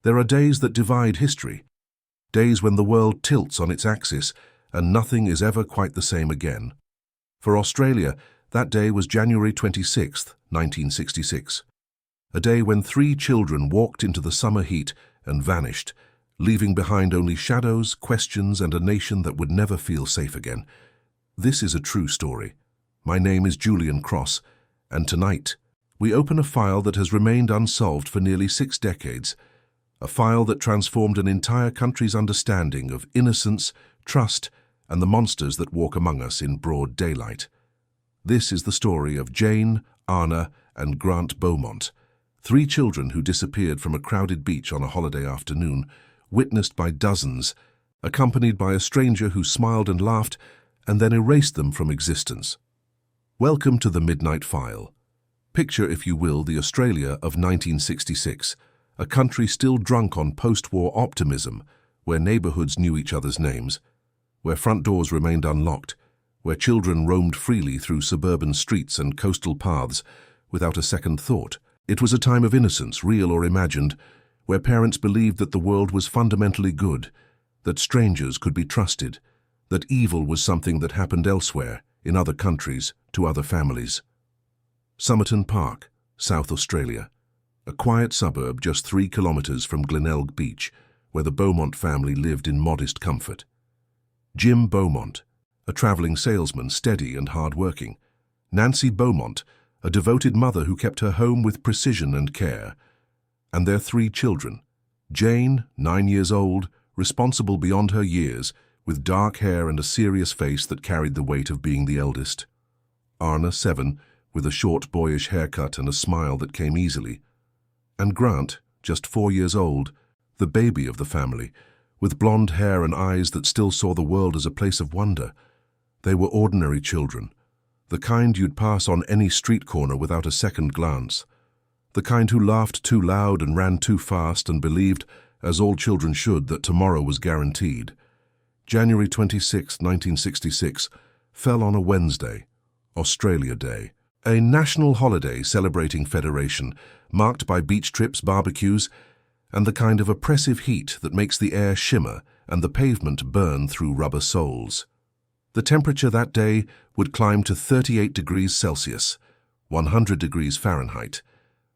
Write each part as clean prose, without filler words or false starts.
There are days that divide history, days when the world tilts on its axis and nothing is ever quite the same again. For Australia, that day was January 26, 1966, a day when 3 children walked into the summer heat and vanished, leaving behind only shadows, questions, and a nation that would never feel safe again. This is a true story. My name is Julian Cross, and tonight we open a file that has remained unsolved for nearly 6 decades, a file that transformed an entire country's understanding of innocence, trust, and the monsters that walk among us in broad daylight. This is the story of Jane, Arnna, and Grant Beaumont, 3 children who disappeared from a crowded beach on a holiday afternoon, witnessed by dozens, accompanied by a stranger who smiled and laughed and then erased them from existence. Welcome to the Midnight File. Picture, if you will, the Australia of 1966, a country still drunk on post-war optimism, where neighbourhoods knew each other's names, where front doors remained unlocked, where children roamed freely through suburban streets and coastal paths without a second thought. It was a time of innocence, real or imagined, where parents believed that the world was fundamentally good, that strangers could be trusted, that evil was something that happened elsewhere, in other countries, to other families. Somerton Park, South Australia, a quiet suburb just 3 kilometres from Glenelg Beach, where the Beaumont family lived in modest comfort. Jim Beaumont, a travelling salesman, steady and hard-working. Nancy Beaumont, a devoted mother who kept her home with precision and care. And their 3 children. Jane, 9 years old, responsible beyond her years, with dark hair and a serious face that carried the weight of being the eldest. Arnna, 7, with a short boyish haircut and a smile that came easily. And Grant, just 4 years old, the baby of the family, with blonde hair and eyes that still saw the world as a place of wonder. They were ordinary children, the kind you'd pass on any street corner without a second glance, the kind who laughed too loud and ran too fast and believed, as all children should, that tomorrow was guaranteed. January 26, 1966, fell on a Wednesday, Australia Day, a national holiday celebrating federation, marked by beach trips, barbecues, and the kind of oppressive heat that makes the air shimmer and the pavement burn through rubber soles. The temperature that day would climb to 38 degrees Celsius, 100 degrees Fahrenheit,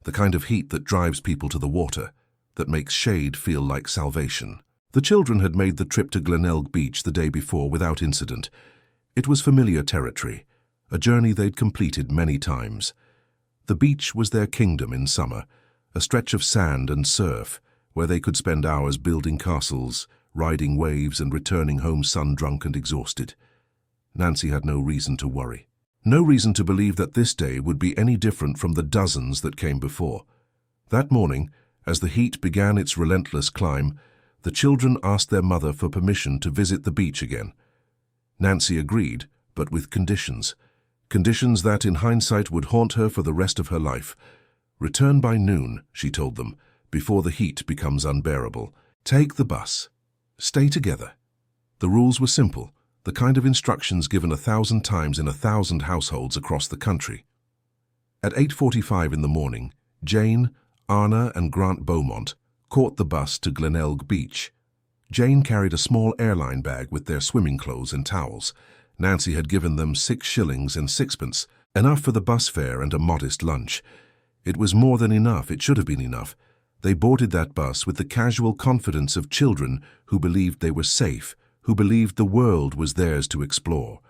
the kind of heat that drives people to the water, that makes shade feel like salvation. The children had made the trip to Glenelg Beach the day before without incident. It was familiar territory, a journey they'd completed many times. The beach was their kingdom in summer, a stretch of sand and surf, where they could spend hours building castles, riding waves and returning home sun-drunk and exhausted. Nancy had no reason to worry. No reason to believe that this day would be any different from the dozens that came before. That morning, as the heat began its relentless climb, the children asked their mother for permission to visit the beach again. Nancy agreed, but with conditions. Conditions that, in hindsight, would haunt her for the rest of her life. Return by noon, she told them, before the heat becomes unbearable. Take the bus. Stay together. The rules were simple, the kind of instructions given 1,000 times in 1,000 households across the country. At 8:45 in the morning, Jane, Arnna, and Grant Beaumont caught the bus to Glenelg Beach. Jane carried a small airline bag with their swimming clothes and towels. Nancy had given them 6 shillings and 6pence, enough for the bus fare and a modest lunch. It was more than enough, it should have been enough. They boarded that bus with the casual confidence of children who believed they were safe, who believed the world was theirs to explore.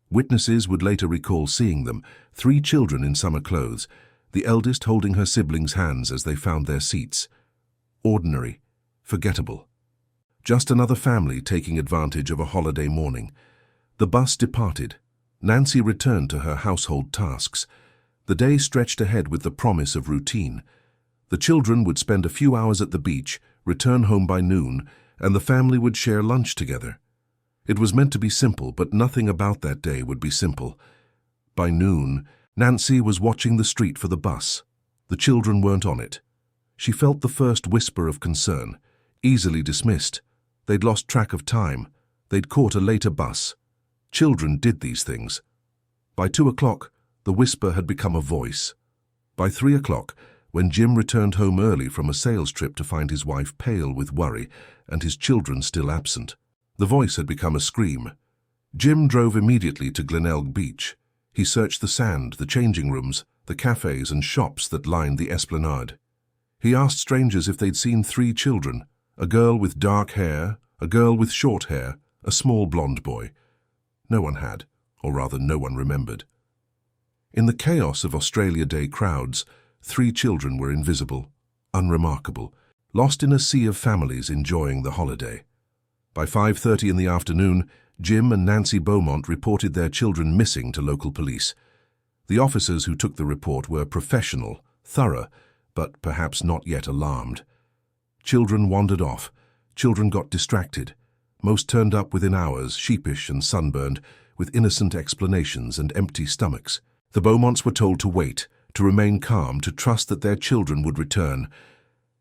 Witnesses would later recall seeing them, 3 children in summer clothes, the eldest holding her siblings' hands as they found their seats. Ordinary, forgettable. Just another family taking advantage of a holiday morning. The bus departed. Nancy returned to her household tasks. The day stretched ahead with the promise of routine. The children would spend a few hours at the beach, return home by noon, and the family would share lunch together. It was meant to be simple, but nothing about that day would be simple. By noon, Nancy was watching the street for the bus. The children weren't on it. She felt the first whisper of concern, easily dismissed. They'd lost track of time. They'd caught a later bus. Children did these things. By 2 o'clock, the whisper had become a voice. By 3 o'clock, when Jim returned home early from a sales trip to find his wife pale with worry and his children still absent. The voice had become a scream. Jim drove immediately to Glenelg Beach. He searched the sand, the changing rooms, the cafes and shops that lined the esplanade. He asked strangers if they'd seen 3 children, a girl with dark hair, a girl with short hair, a small blonde boy. No one had, or rather no one remembered. In the chaos of Australia Day crowds, 3 children were invisible, unremarkable, lost in a sea of families enjoying the holiday. By 5:30 in the afternoon, Jim and Nancy Beaumont reported their children missing to local police. The officers who took the report were professional, thorough, but perhaps not yet alarmed. Children wandered off. Children got distracted. Most turned up within hours, sheepish and sunburned, with innocent explanations and empty stomachs. The Beaumonts were told to wait, to remain calm, to trust that their children would return.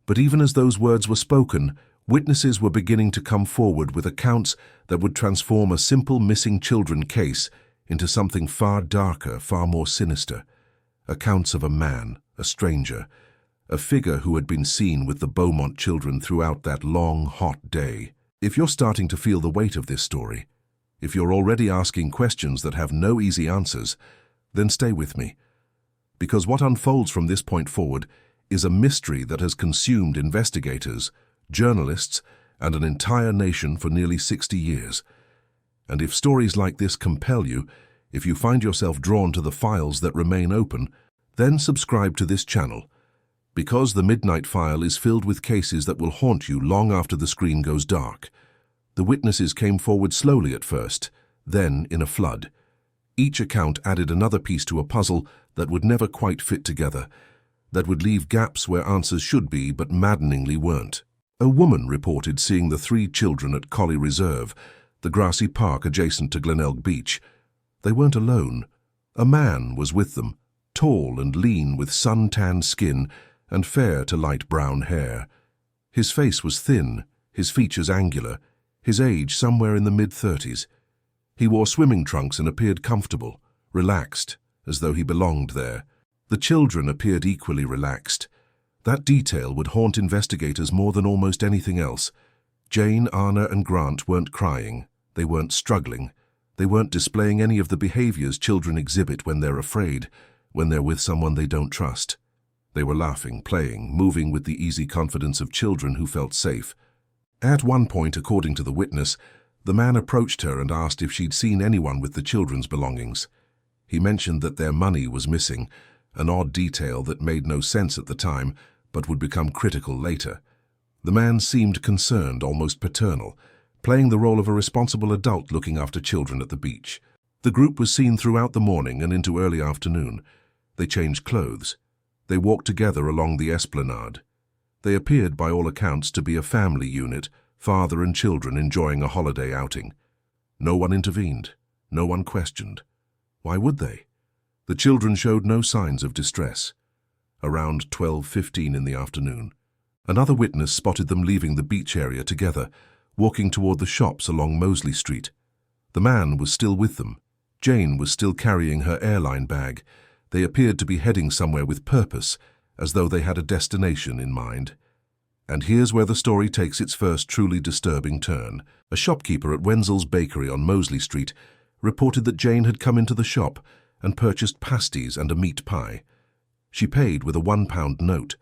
But even as those words were spoken, witnesses were beginning to come forward with accounts that would transform a simple missing children case into something far darker, far more sinister. Accounts of a man, a stranger, a figure who had been seen with the Beaumont children throughout that long, hot day. If you're starting to feel the weight of this story, if you're already asking questions that have no easy answers, then stay with me. Because what unfolds from this point forward is a mystery that has consumed investigators, journalists, and an entire nation for nearly 60 years. And if stories like this compel you, if you find yourself drawn to the files that remain open, then subscribe to this channel. Because the Midnight File is filled with cases that will haunt you long after the screen goes dark. The witnesses came forward slowly at first, then in a flood. Each account added another piece to a puzzle that would never quite fit together, that would leave gaps where answers should be but maddeningly weren't. A woman reported seeing the 3 children at Collie Reserve, the grassy park adjacent to Glenelg Beach. They weren't alone. A man was with them, tall and lean with sun-tanned skin and fair to light brown hair. His face was thin, his features angular, his age somewhere in the mid-30s. He wore swimming trunks and appeared comfortable, relaxed, as though he belonged there. The children appeared equally relaxed. That detail would haunt investigators more than almost anything else. Jane, Arnna, and Grant weren't crying. They weren't struggling. They weren't displaying any of the behaviors children exhibit when they're afraid, when they're with someone they don't trust. They were laughing, playing, moving with the easy confidence of children who felt safe. At one point, according to the witness, the man approached her and asked if she'd seen anyone with the children's belongings. He mentioned that their money was missing, an odd detail that made no sense at the time, but would become critical later. The man seemed concerned, almost paternal, playing the role of a responsible adult looking after children at the beach. The group was seen throughout the morning and into early afternoon. They changed clothes. They walked together along the esplanade. They appeared, by all accounts, to be a family unit, father and children enjoying a holiday outing. No one intervened. No one questioned. Why would they? The children showed no signs of distress. Around 12:15 in the afternoon, another witness spotted them leaving the beach area together, walking toward the shops along Mosley Street. The man was still with them. Jane was still carrying her airline bag. They appeared to be heading somewhere with purpose, as though they had a destination in mind. And here's where the story takes its first truly disturbing turn. A shopkeeper at Wenzel's Bakery on Mosley Street reported that Jane had come into the shop and purchased pasties and a meat pie. She paid with a £1 note.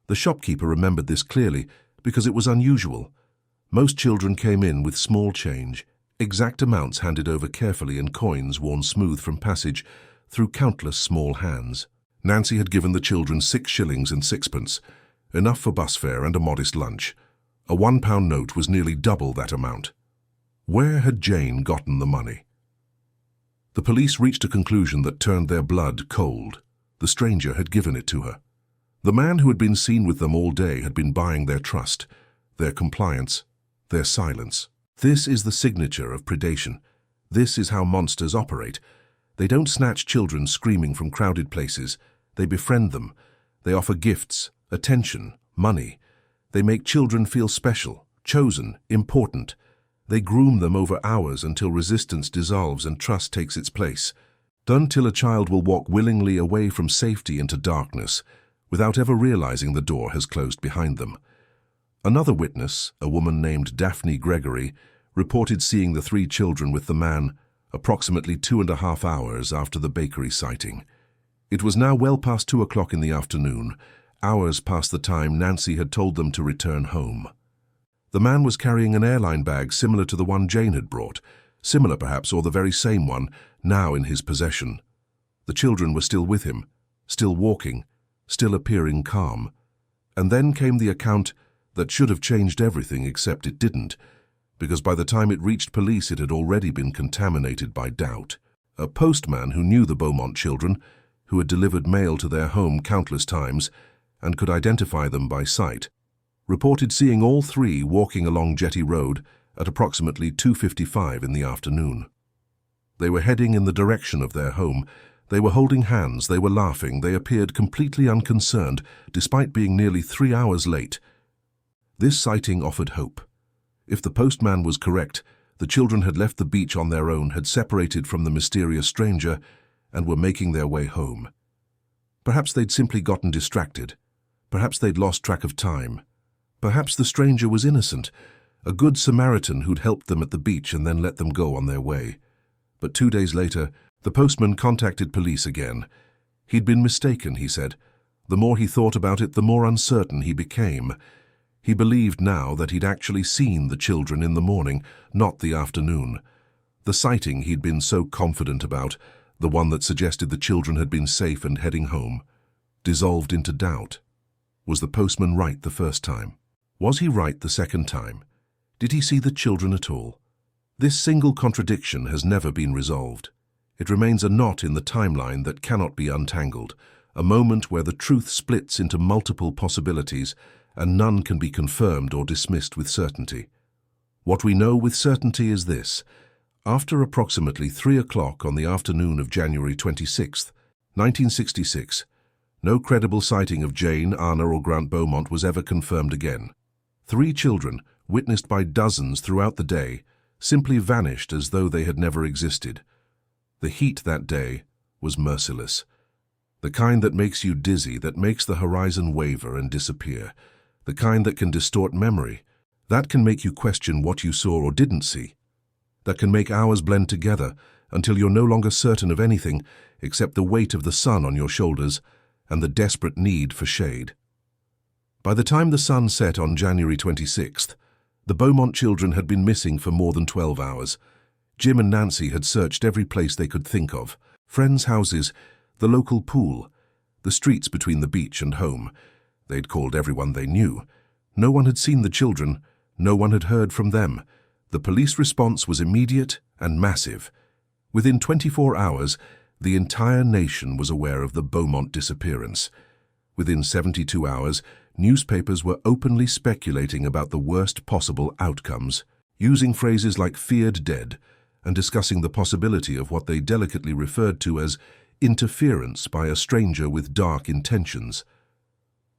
The shopkeeper remembered this clearly because it was unusual. Most children came in with small change, exact amounts handed over carefully and coins worn smooth from passage through countless small hands. Nancy had given the children 6 shillings and 6pence, enough for bus fare and a modest lunch. A £1 note was nearly double that amount. Where had Jane gotten the money? The police reached a conclusion that turned their blood cold. The stranger had given it to her. The man who had been seen with them all day had been buying their trust, their compliance, their silence. This is the signature of predation. This is how monsters operate. They don't snatch children screaming from crowded places. They befriend them. They offer gifts, attention, money. They make children feel special, chosen, important. They groom them over hours until resistance dissolves and trust takes its place. Until a child will walk willingly away from safety into darkness, without ever realizing the door has closed behind them. Another witness, a woman named Daphne Gregory, reported seeing the 3 children with the man approximately 2.5 hours after the bakery sighting. It was now well past 2 o'clock in the afternoon, hours past the time Nancy had told them to return home. The man was carrying an airline bag similar to the one Jane had brought, similar perhaps, or the very same one, now in his possession. The children were still with him, still walking, still appearing calm. And then came the account that should have changed everything, except it didn't, because by the time it reached police it had already been contaminated by doubt. A postman who knew the Beaumont children, who had delivered mail to their home countless times and could identify them by sight, reported seeing all 3 walking along Jetty Road at approximately 2:55 in the afternoon. They were heading in the direction of their home. They were holding hands, they were laughing, they appeared completely unconcerned, despite being nearly 3 hours late. This sighting offered hope. If the postman was correct, the children had left the beach on their own, had separated from the mysterious stranger, and were making their way home. Perhaps they'd simply gotten distracted. Perhaps they'd lost track of time. Perhaps the stranger was innocent, a good Samaritan who'd helped them at the beach and then let them go on their way. But 2 days later, the postman contacted police again. He'd been mistaken, he said. The more he thought about it, the more uncertain he became. He believed now that he'd actually seen the children in the morning, not the afternoon. The sighting he'd been so confident about, the one that suggested the children had been safe and heading home, dissolved into doubt. Was the postman right the first time? Was he right the second time? Did he see the children at all? This single contradiction has never been resolved. It remains a knot in the timeline that cannot be untangled, a moment where the truth splits into multiple possibilities and none can be confirmed or dismissed with certainty. What we know with certainty is this: after approximately 3 o'clock on the afternoon of January 26, 1966, no credible sighting of Jane, Arnna or Grant Beaumont was ever confirmed again. 3 children, witnessed by dozens throughout the day, simply vanished as though they had never existed. The heat that day was merciless. The kind that makes you dizzy, that makes the horizon waver and disappear. The kind that can distort memory, that can make you question what you saw or didn't see. That can make hours blend together until you're no longer certain of anything except the weight of the sun on your shoulders and the desperate need for shade. By the time the sun set on January 26th, the Beaumont children had been missing for more than 12 hours. Jim and Nancy had searched every place they could think of: friends' houses, the local pool, the streets between the beach and home. They'd called everyone they knew. No one had seen the children. No one had heard from them. The police response was immediate and massive. Within 24 hours, the entire nation was aware of the Beaumont disappearance. Within 72 hours, newspapers were openly speculating about the worst possible outcomes, using phrases like "feared dead," and discussing the possibility of what they delicately referred to as interference by a stranger with dark intentions.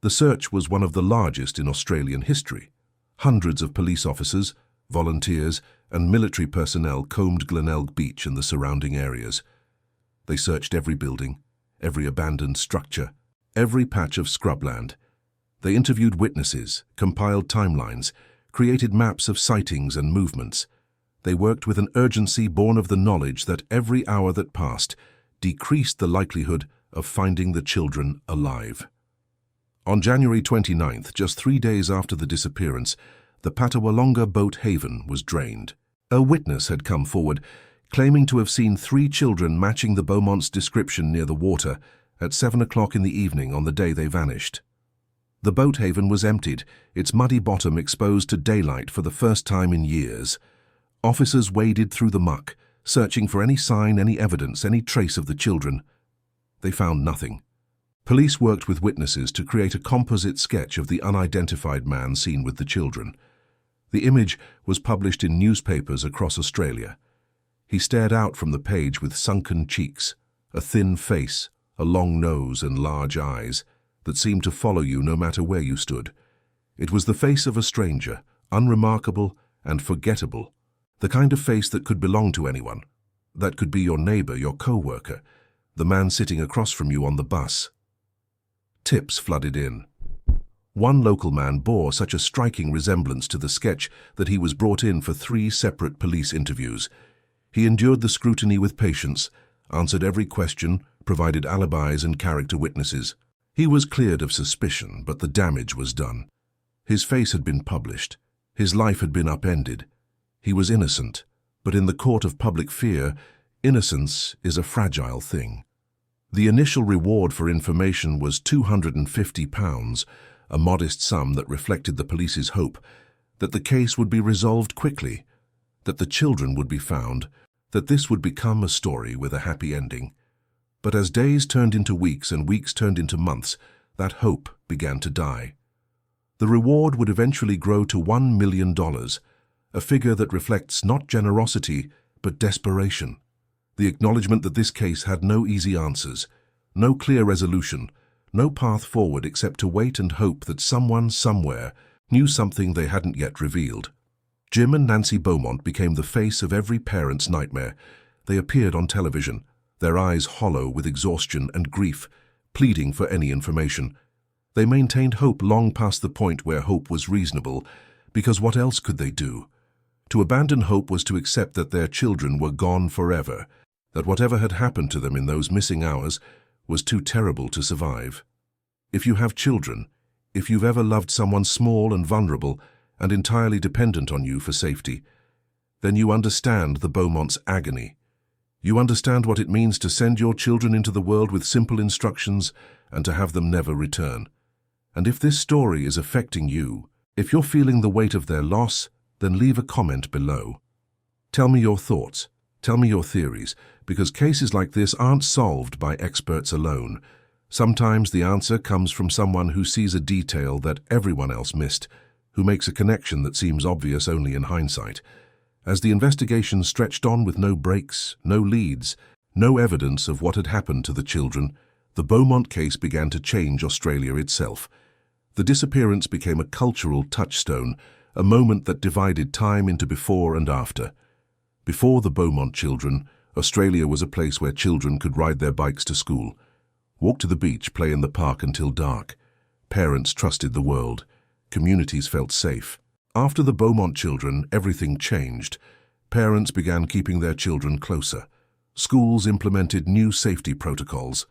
The search was one of the largest in Australian history. Hundreds of police officers, volunteers, and military personnel combed Glenelg Beach and the surrounding areas. They searched every building, every abandoned structure, every patch of scrubland. They interviewed witnesses, compiled timelines, created maps of sightings and movements. They worked with an urgency born of the knowledge that every hour that passed decreased the likelihood of finding the children alive. On January 29th, just 3 days after the disappearance, the Patawalonga boat haven was drained. A witness had come forward, claiming to have seen 3 children matching the Beaumont's description near the water at 7 o'clock in the evening on the day they vanished. The boat haven was emptied, its muddy bottom exposed to daylight for the first time in years. Officers waded through the muck, searching for any sign, any evidence, any trace of the children. They found nothing. Police worked with witnesses to create a composite sketch of the unidentified man seen with the children. The image was published in newspapers across Australia. He stared out from the page with sunken cheeks, a thin face, a long nose and large eyes that seemed to follow you no matter where you stood. It was the face of a stranger, unremarkable and forgettable, the kind of face that could belong to anyone. That could be your neighbor, your co-worker, the man sitting across from you on the bus. Tips flooded in. One local man bore such a striking resemblance to the sketch that he was brought in for 3 separate police interviews. He endured the scrutiny with patience, answered every question, provided alibis and character witnesses. He was cleared of suspicion, but the damage was done. His face had been published. His life had been upended. He was innocent, but in the court of public fear, innocence is a fragile thing. The initial reward for information was £250, a modest sum that reflected the police's hope that the case would be resolved quickly, that the children would be found, that this would become a story with a happy ending. But as days turned into weeks and weeks turned into months, that hope began to die. The reward would eventually grow to $1 million, a figure that reflects not generosity, but desperation. The acknowledgement that this case had no easy answers, no clear resolution, no path forward except to wait and hope that someone somewhere knew something they hadn't yet revealed. Jim and Nancy Beaumont became the face of every parent's nightmare. They appeared on television, their eyes hollow with exhaustion and grief, pleading for any information. They maintained hope long past the point where hope was reasonable, because what else could they do? To abandon hope was to accept that their children were gone forever, that whatever had happened to them in those missing hours was too terrible to survive. If you have children, if you've ever loved someone small and vulnerable and entirely dependent on you for safety, then you understand the Beaumont's agony. You understand what it means to send your children into the world with simple instructions and to have them never return. And if this story is affecting you, if you're feeling the weight of their loss, then leave a comment below. Tell me your thoughts, tell me your theories, because cases like this aren't solved by experts alone. Sometimes the answer comes from someone who sees a detail that everyone else missed, who makes a connection that seems obvious only in hindsight. As the investigation stretched on with no breaks, no leads, no evidence of what had happened to the children, the Beaumont case began to change Australia itself. The disappearance became a cultural touchstone, a moment that divided time into before and after. Before the Beaumont children, Australia was a place where children could ride their bikes to school, walk to the beach, play in the park until dark. Parents trusted the world. Communities felt safe. After the Beaumont children, everything changed. Parents began keeping their children closer. Schools implemented new safety protocols.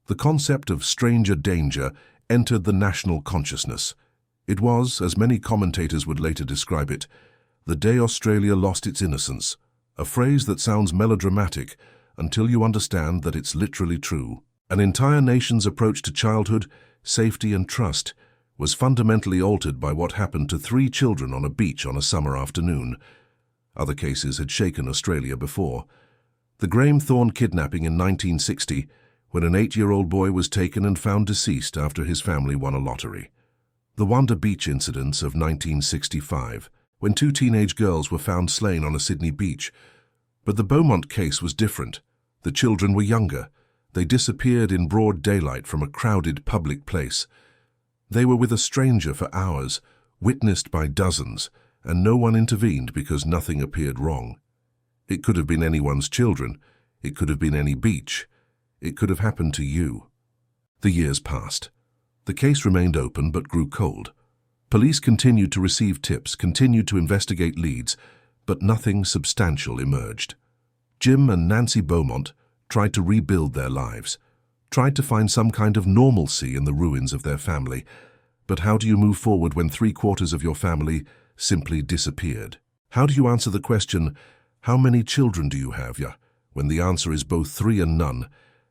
The concept of stranger danger entered the national consciousness. It was, as many commentators would later describe it, the day Australia lost its innocence, a phrase that sounds melodramatic until you understand that it's literally true. An entire nation's approach to childhood, safety and trust was fundamentally altered by what happened to 3 children on a beach on a summer afternoon. Other cases had shaken Australia before. The Graham Thorne kidnapping in 1960, when an 8-year-old boy was taken and found deceased after his family won a lottery. The Wanda Beach incidents of 1965, when 2 teenage girls were found slain on a Sydney beach. But the Beaumont case was different. The children were younger. They disappeared in broad daylight from a crowded public place. They were with a stranger for hours, witnessed by dozens, and no one intervened because nothing appeared wrong. It could have been anyone's children. It could have been any beach. It could have happened to you. The years passed. The case remained open but grew cold. Police continued to receive tips, continued to investigate leads, but nothing substantial emerged. Jim and Nancy Beaumont tried to rebuild their lives, tried to find some kind of normalcy in the ruins of their family. But how do you move forward when 3/4 of your family simply disappeared? How do you answer the question, how many children do you have, when the answer is both 3 and none?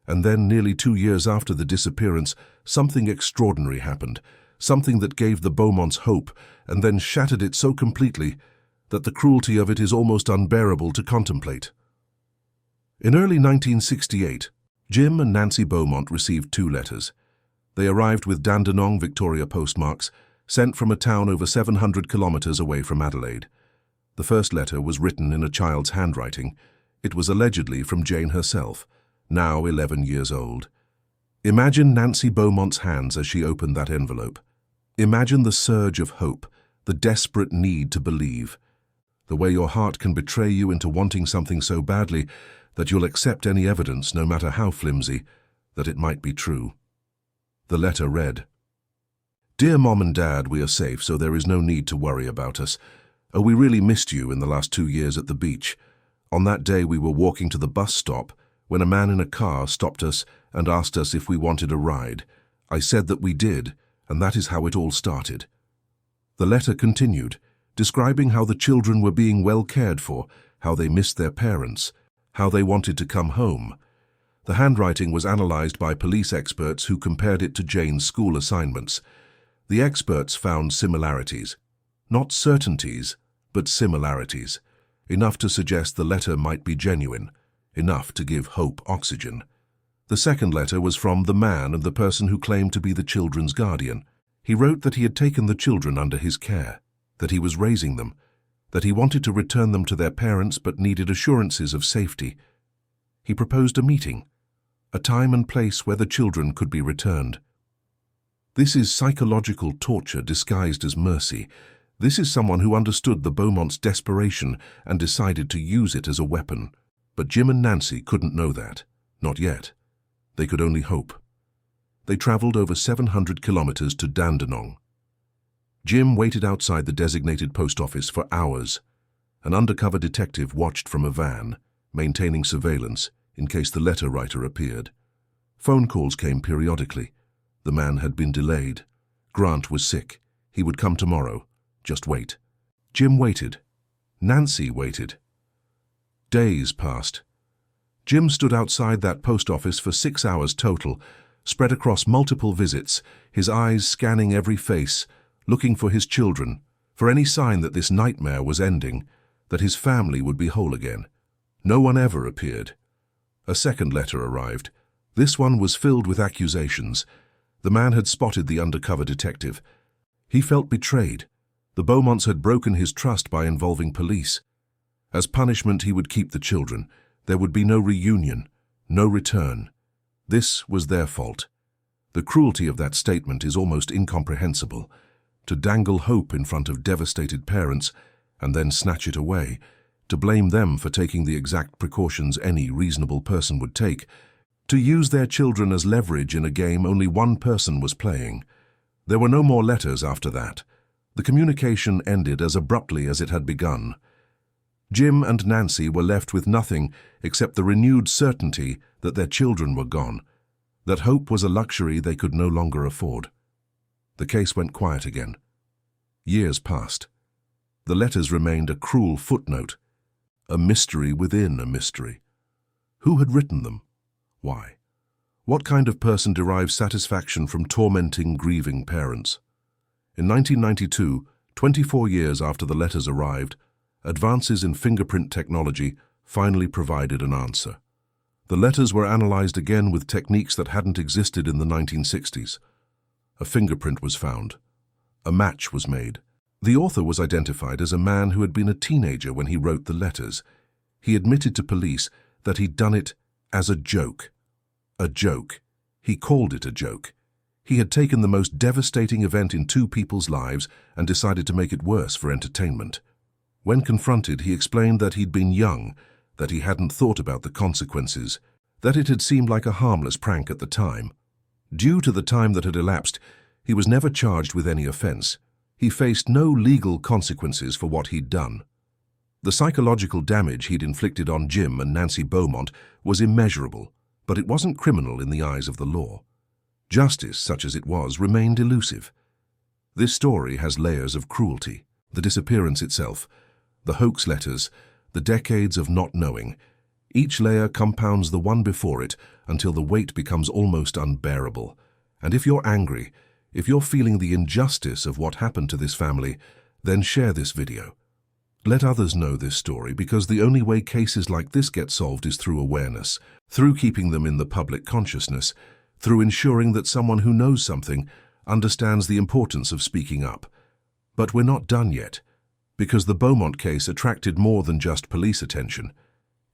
And then, nearly 2 years after the disappearance, something extraordinary happened, something that gave the Beaumonts hope and then shattered it so completely that the cruelty of it is almost unbearable to contemplate. In early 1968, Jim and Nancy Beaumont received 2 letters. They arrived with Dandenong, Victoria postmarks, sent from a town over 700 kilometers away from Adelaide. The first letter was written in a child's handwriting. It was allegedly from Jane herself, now 11 years old. Imagine Nancy Beaumont's hands as she opened that envelope. Imagine the surge of hope, the desperate need to believe, the way your heart can betray you into wanting something so badly that you'll accept any evidence, no matter how flimsy, that it might be true. The letter read, "Dear Mom and Dad, we are safe, so there is no need to worry about us. Oh, we really missed you in the last 2 years at the beach. On that day we were walking to the bus stop when a man in a car stopped us and asked us if we wanted a ride. I said that we did, and that is how it all started." The letter continued, describing how the children were being well cared for, how they missed their parents, how they wanted to come home. The handwriting was analyzed by police experts who compared it to Jane's school assignments. The experts found similarities. Not certainties, but similarities. Enough to suggest the letter might be genuine. Enough to give hope oxygen. The second letter was from the man and the person who claimed to be the children's guardian. He wrote that he had taken the children under his care, that he was raising them, that he wanted to return them to their parents but needed assurances of safety. He proposed a meeting, a time and place where the children could be returned. This is psychological torture disguised as mercy. This is someone who understood the Beaumonts' desperation and decided to use it as a weapon. But Jim and Nancy couldn't know that. Not yet. They could only hope. They traveled over 700 kilometers to Dandenong. Jim waited outside the designated post office for hours. An undercover detective watched from a van, maintaining surveillance in case the letter writer appeared. Phone calls came periodically. The man had been delayed. Grant was sick. He would come tomorrow. Just wait. Jim waited. Nancy waited. Days passed. Jim stood outside that post office for 6 hours total, spread across multiple visits, his eyes scanning every face, looking for his children, for any sign that this nightmare was ending, that his family would be whole again. No one ever appeared. A second letter arrived. This one was filled with accusations. The man had spotted the undercover detective. He felt betrayed. The Beaumonts had broken his trust by involving police. As punishment, he would keep the children. There would be no reunion, no return. This was their fault. The cruelty of that statement is almost incomprehensible. To dangle hope in front of devastated parents and then snatch it away, to blame them for taking the exact precautions any reasonable person would take, to use their children as leverage in a game only one person was playing. There were no more letters after that. The communication ended as abruptly as it had begun. Jim and Nancy were left with nothing except the renewed certainty that their children were gone, that hope was a luxury they could no longer afford. The case went quiet again. Years passed. The letters remained a cruel footnote, a mystery within a mystery. Who had written them? Why? What kind of person derives satisfaction from tormenting grieving parents? In 1992, 24 years after the letters arrived, advances in fingerprint technology finally provided an answer. The letters were analyzed again with techniques that hadn't existed in the 1960s. A fingerprint was found. A match was made. The author was identified as a man who had been a teenager when he wrote the letters. He admitted to police that he'd done it as a joke. A joke. He called it a joke. He had taken the most devastating event in two people's lives and decided to make it worse for entertainment. When confronted, he explained that he'd been young, that he hadn't thought about the consequences, that it had seemed like a harmless prank at the time. Due to the time that had elapsed, he was never charged with any offense. He faced no legal consequences for what he'd done. The psychological damage he'd inflicted on Jim and Nancy Beaumont was immeasurable, but it wasn't criminal in the eyes of the law. Justice, such as it was, remained elusive. This story has layers of cruelty, the disappearance itself, the hoax letters, the decades of not knowing. Each layer compounds the one before it until the weight becomes almost unbearable. And if you're angry, if you're feeling the injustice of what happened to this family, then share this video. Let others know this story, because the only way cases like this get solved is through awareness, through keeping them in the public consciousness, through ensuring that someone who knows something understands the importance of speaking up. But we're not done yet, because the Beaumont case attracted more than just police attention.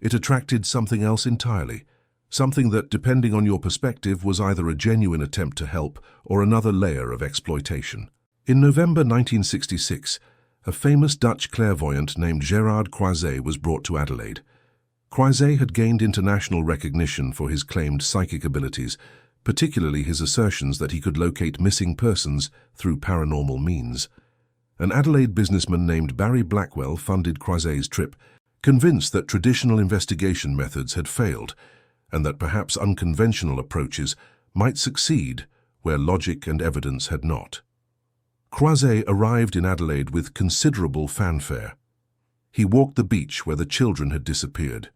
It attracted something else entirely, something that, depending on your perspective, was either a genuine attempt to help or another layer of exploitation. In November 1966, a famous Dutch clairvoyant named Gerard Croiset was brought to Adelaide. Croiset had gained international recognition for his claimed psychic abilities, particularly his assertions that he could locate missing persons through paranormal means. An Adelaide businessman named Barry Blackwell funded Croiset's trip, convinced that traditional investigation methods had failed and that perhaps unconventional approaches might succeed where logic and evidence had not. Croiset arrived in Adelaide with considerable fanfare. He walked the beach where the children had disappeared.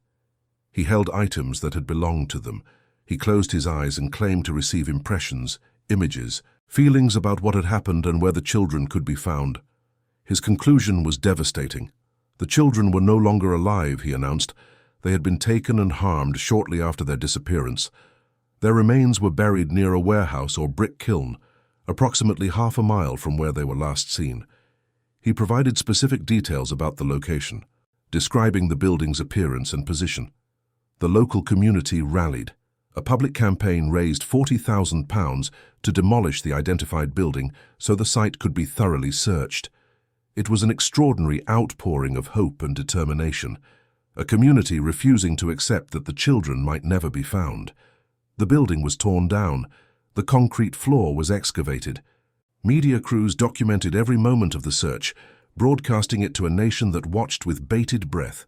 He held items that had belonged to them. He closed his eyes and claimed to receive impressions, images, feelings about what had happened and where the children could be found. His conclusion was devastating. The children were no longer alive, he announced. They had been taken and harmed shortly after their disappearance. Their remains were buried near a warehouse or brick kiln, approximately half a mile from where they were last seen. He provided specific details about the location, describing the building's appearance and position. The local community rallied. A public campaign raised £40,000 to demolish the identified building so the site could be thoroughly searched. It was an extraordinary outpouring of hope and determination, a community refusing to accept that the children might never be found. The building was torn down. The concrete floor was excavated. Media crews documented every moment of the search, broadcasting it to a nation that watched with bated breath.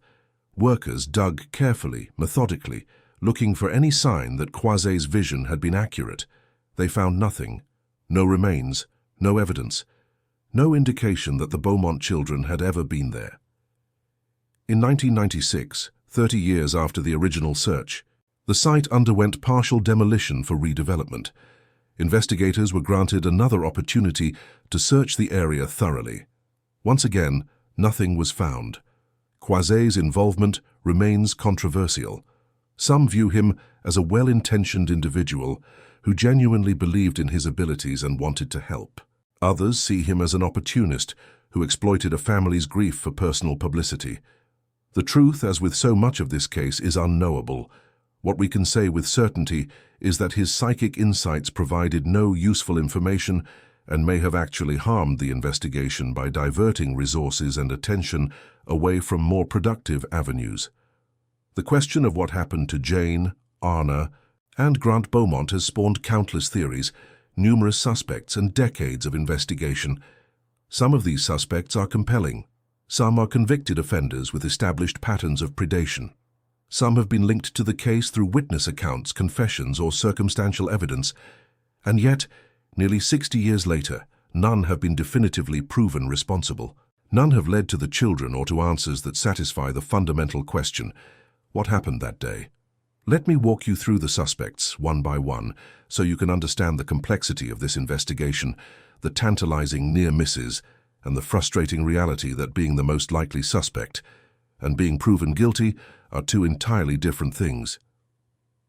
Workers dug carefully, methodically, looking for any sign that Croiset's vision had been accurate. They found nothing. No remains, no evidence, no indication that the Beaumont children had ever been there. In 1996, 30 years after the original search, the site underwent partial demolition for redevelopment. Investigators were granted another opportunity to search the area thoroughly. Once again, nothing was found. Croiset's involvement remains controversial. Some view him as a well-intentioned individual who genuinely believed in his abilities and wanted to help. Others see him as an opportunist who exploited a family's grief for personal publicity. The truth, as with so much of this case, is unknowable. What we can say with certainty is that his psychic insights provided no useful information and may have actually harmed the investigation by diverting resources and attention away from more productive avenues. The question of what happened to Jane, Arnna, and Grant Beaumont has spawned countless theories, numerous suspects, and decades of investigation. Some of these suspects are compelling. Some are convicted offenders with established patterns of predation. Some have been linked to the case through witness accounts, confessions, or circumstantial evidence. And yet, nearly 60 years later, none have been definitively proven responsible. None have led to the children or to answers that satisfy the fundamental question: what happened that day? Let me walk you through the suspects, one by one, so you can understand the complexity of this investigation, the tantalizing near misses, and the frustrating reality that being the most likely suspect and being proven guilty are two entirely different things.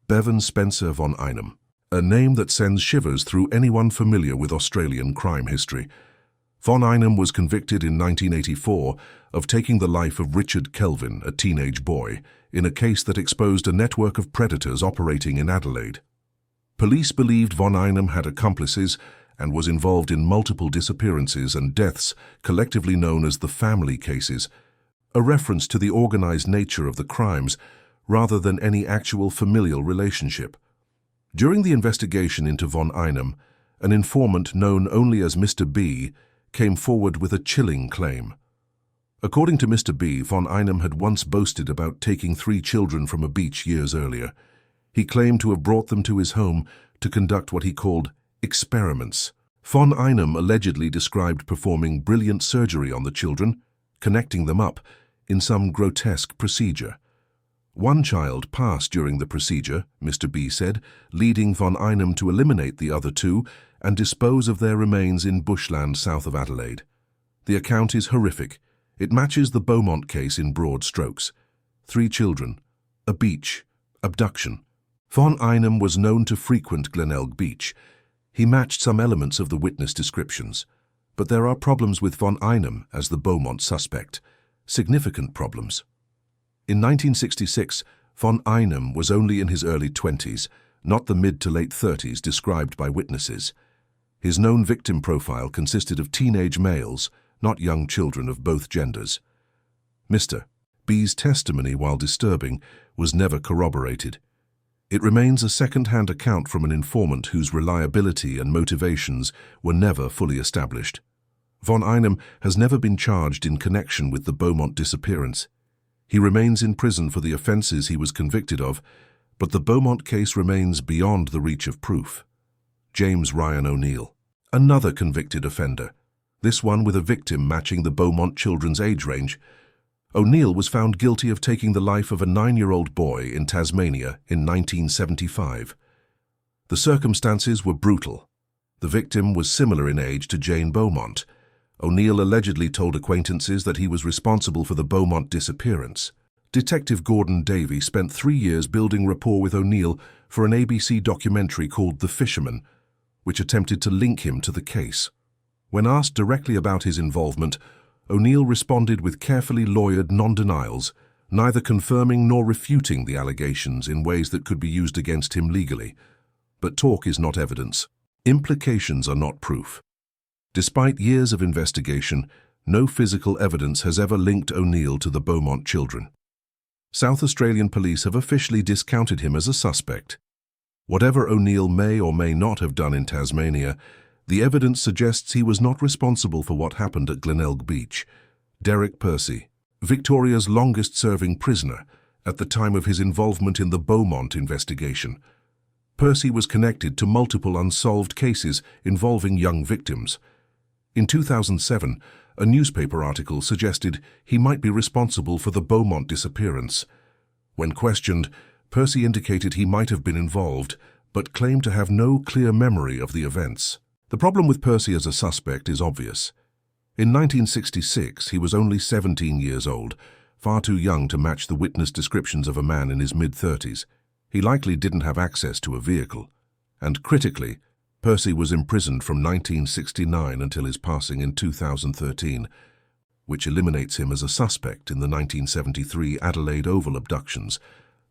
Bevan Spencer von Einem, a name that sends shivers through anyone familiar with Australian crime history. Von Einem was convicted in 1984 of taking the life of Richard Kelvin, a teenage boy, in a case that exposed a network of predators operating in Adelaide. Police believed von Einem had accomplices and was involved in multiple disappearances and deaths collectively known as the family cases, a reference to the organized nature of the crimes rather than any actual familial relationship. During the investigation into von Einem, an informant known only as Mr. B came forward with a chilling claim. According to Mr. B, von Einem had once boasted about taking 3 children from a beach years earlier. He claimed to have brought them to his home to conduct what he called experiments. Von Einem allegedly described performing brilliant surgery on the children, connecting them up in some grotesque procedure. One child passed during the procedure, Mr. B said, leading von Einem to eliminate the other 2 and dispose of their remains in bushland south of Adelaide. The account is horrific. It matches the Beaumont case in broad strokes. 3 children, a beach, abduction. Von Einem was known to frequent Glenelg Beach. He matched some elements of the witness descriptions. But there are problems with von Einem as the Beaumont suspect. Significant problems. In 1966, von Einem was only in his early 20s, not the mid to late 30s described by witnesses. His known victim profile consisted of teenage males, not young children of both genders. Mr. B's testimony, while disturbing, was never corroborated. It remains a second-hand account from an informant whose reliability and motivations were never fully established. Von Einem has never been charged in connection with the Beaumont disappearance. He remains in prison for the offenses he was convicted of, but the Beaumont case remains beyond the reach of proof. James Ryan O'Neill, another convicted offender, this one with a victim matching the Beaumont Children's age range. O'Neill was found guilty of taking the life of a 9-year-old boy in Tasmania in 1975. The circumstances were brutal. The victim was similar in age to Jane Beaumont. O'Neill allegedly told acquaintances that he was responsible for the Beaumont disappearance. Detective Gordon Davey spent 3 years building rapport with O'Neill for an ABC documentary called The Fisherman, which attempted to link him to the case. When asked directly about his involvement, O'Neill responded with carefully lawyered non-denials, neither confirming nor refuting the allegations in ways that could be used against him legally. But talk is not evidence. Implications are not proof. Despite years of investigation, no physical evidence has ever linked O'Neill to the Beaumont children. South Australian police have officially discounted him as a suspect. Whatever O'Neill may or may not have done in Tasmania, the evidence suggests he was not responsible for what happened at Glenelg Beach. Derek Percy, Victoria's longest-serving prisoner at the time of his involvement in the Beaumont investigation. Percy was connected to multiple unsolved cases involving young victims. In 2007, a newspaper article suggested he might be responsible for the Beaumont disappearance. When questioned, Percy indicated he might have been involved, but claimed to have no clear memory of the events. The problem with Percy as a suspect is obvious. In 1966, he was only 17 years old, far too young to match the witness descriptions of a man in his mid-30s. He likely didn't have access to a vehicle. And critically, Percy was imprisoned from 1969 until his passing in 2013, which eliminates him as a suspect in the 1973 Adelaide Oval abductions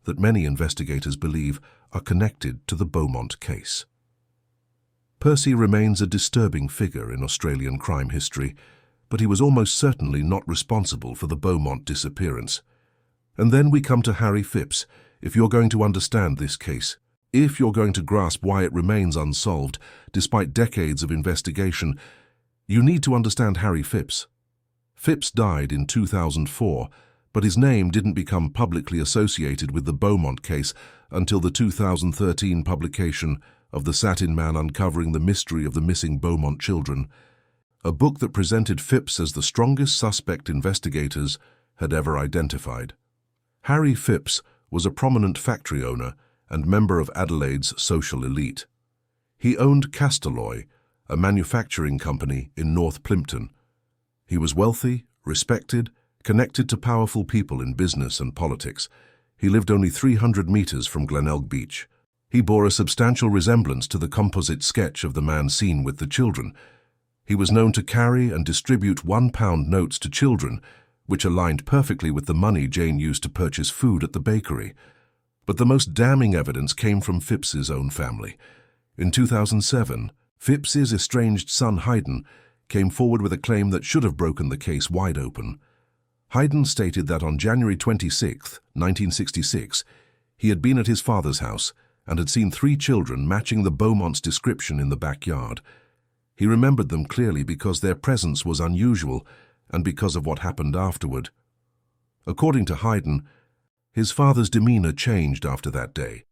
that many investigators believe are connected to the Beaumont case. Percy remains a disturbing figure in Australian crime history, but he was almost certainly not responsible for the Beaumont disappearance. And then we come to Harry Phipps. If you're going to understand this case, if you're going to grasp why it remains unsolved despite decades of investigation, you need to understand Harry Phipps. Phipps died in 2004, but his name didn't become publicly associated with the Beaumont case until the 2013 publication of The Satin Man Uncovering the Mystery of the Missing Beaumont Children, a book that presented Phipps as the strongest suspect investigators had ever identified. Harry Phipps was a prominent factory owner and member of Adelaide's social elite. He owned Castalloy, a manufacturing company in North Plympton. He was wealthy, respected, connected to powerful people in business and politics. He lived only 300 meters from Glenelg Beach. He bore a substantial resemblance to the composite sketch of the man seen with the children. He was known to carry and distribute £1 notes to children, which aligned perfectly with the money Jane used to purchase food at the bakery. But the most damning evidence came from Phipps's own family. In 2007, Phipps's estranged son Hayden came forward with a claim that should have broken the case wide open. Hayden stated that on January 26, 1966, he had been at his father's house and had seen 3 children matching the Beaumont's description in the backyard. He remembered them clearly because their presence was unusual and because of what happened afterward. According to Hayden, his father's demeanor changed after that day.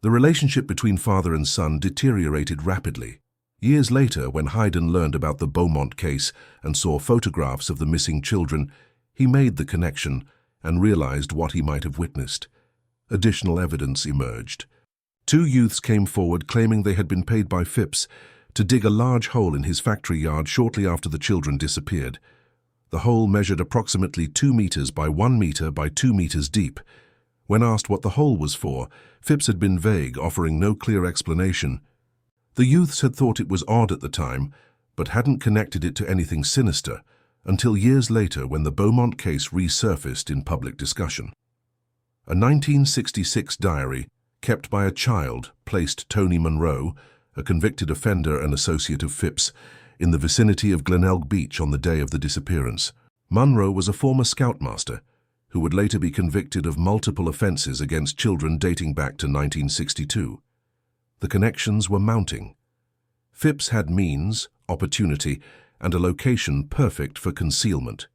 The relationship between father and son deteriorated rapidly. Years later, when Hayden learned about the Beaumont case and saw photographs of the missing children, he made the connection and realized what he might have witnessed. Additional evidence emerged. 2 youths came forward claiming they had been paid by Phipps to dig a large hole in his factory yard shortly after the children disappeared. The hole measured approximately 2 meters by 1 meter by 2 meters deep. When asked what the hole was for, Phipps had been vague, offering no clear explanation. The youths had thought it was odd at the time, but hadn't connected it to anything sinister until years later when the Beaumont case resurfaced in public discussion. A 1966 diary kept by a child placed Tony Munro, a convicted offender and associate of Phipps, in the vicinity of Glenelg Beach on the day of the disappearance. Munro was a former scoutmaster who would later be convicted of multiple offenses against children dating back to 1962. The connections were mounting. Phipps had means, opportunity, and a location perfect for concealment.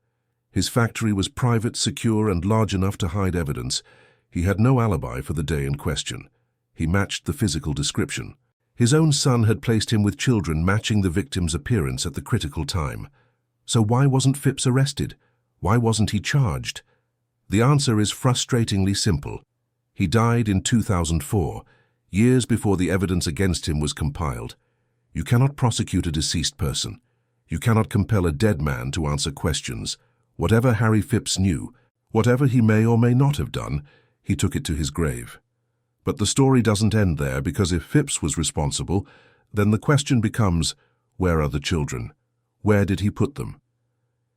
His factory was private, secure, and large enough to hide evidence. He had no alibi for the day in question. He matched the physical description. His own son had placed him with children matching the victim's appearance at the critical time. So why wasn't Phipps arrested? Why wasn't he charged? The answer is frustratingly simple. He died in 2004, years before the evidence against him was compiled. You cannot prosecute a deceased person. You cannot compel a dead man to answer questions. Whatever Harry Phipps knew, whatever he may or may not have done, he took it to his grave. But the story doesn't end there, because if Phipps was responsible, then the question becomes, where are the children? Where did he put them?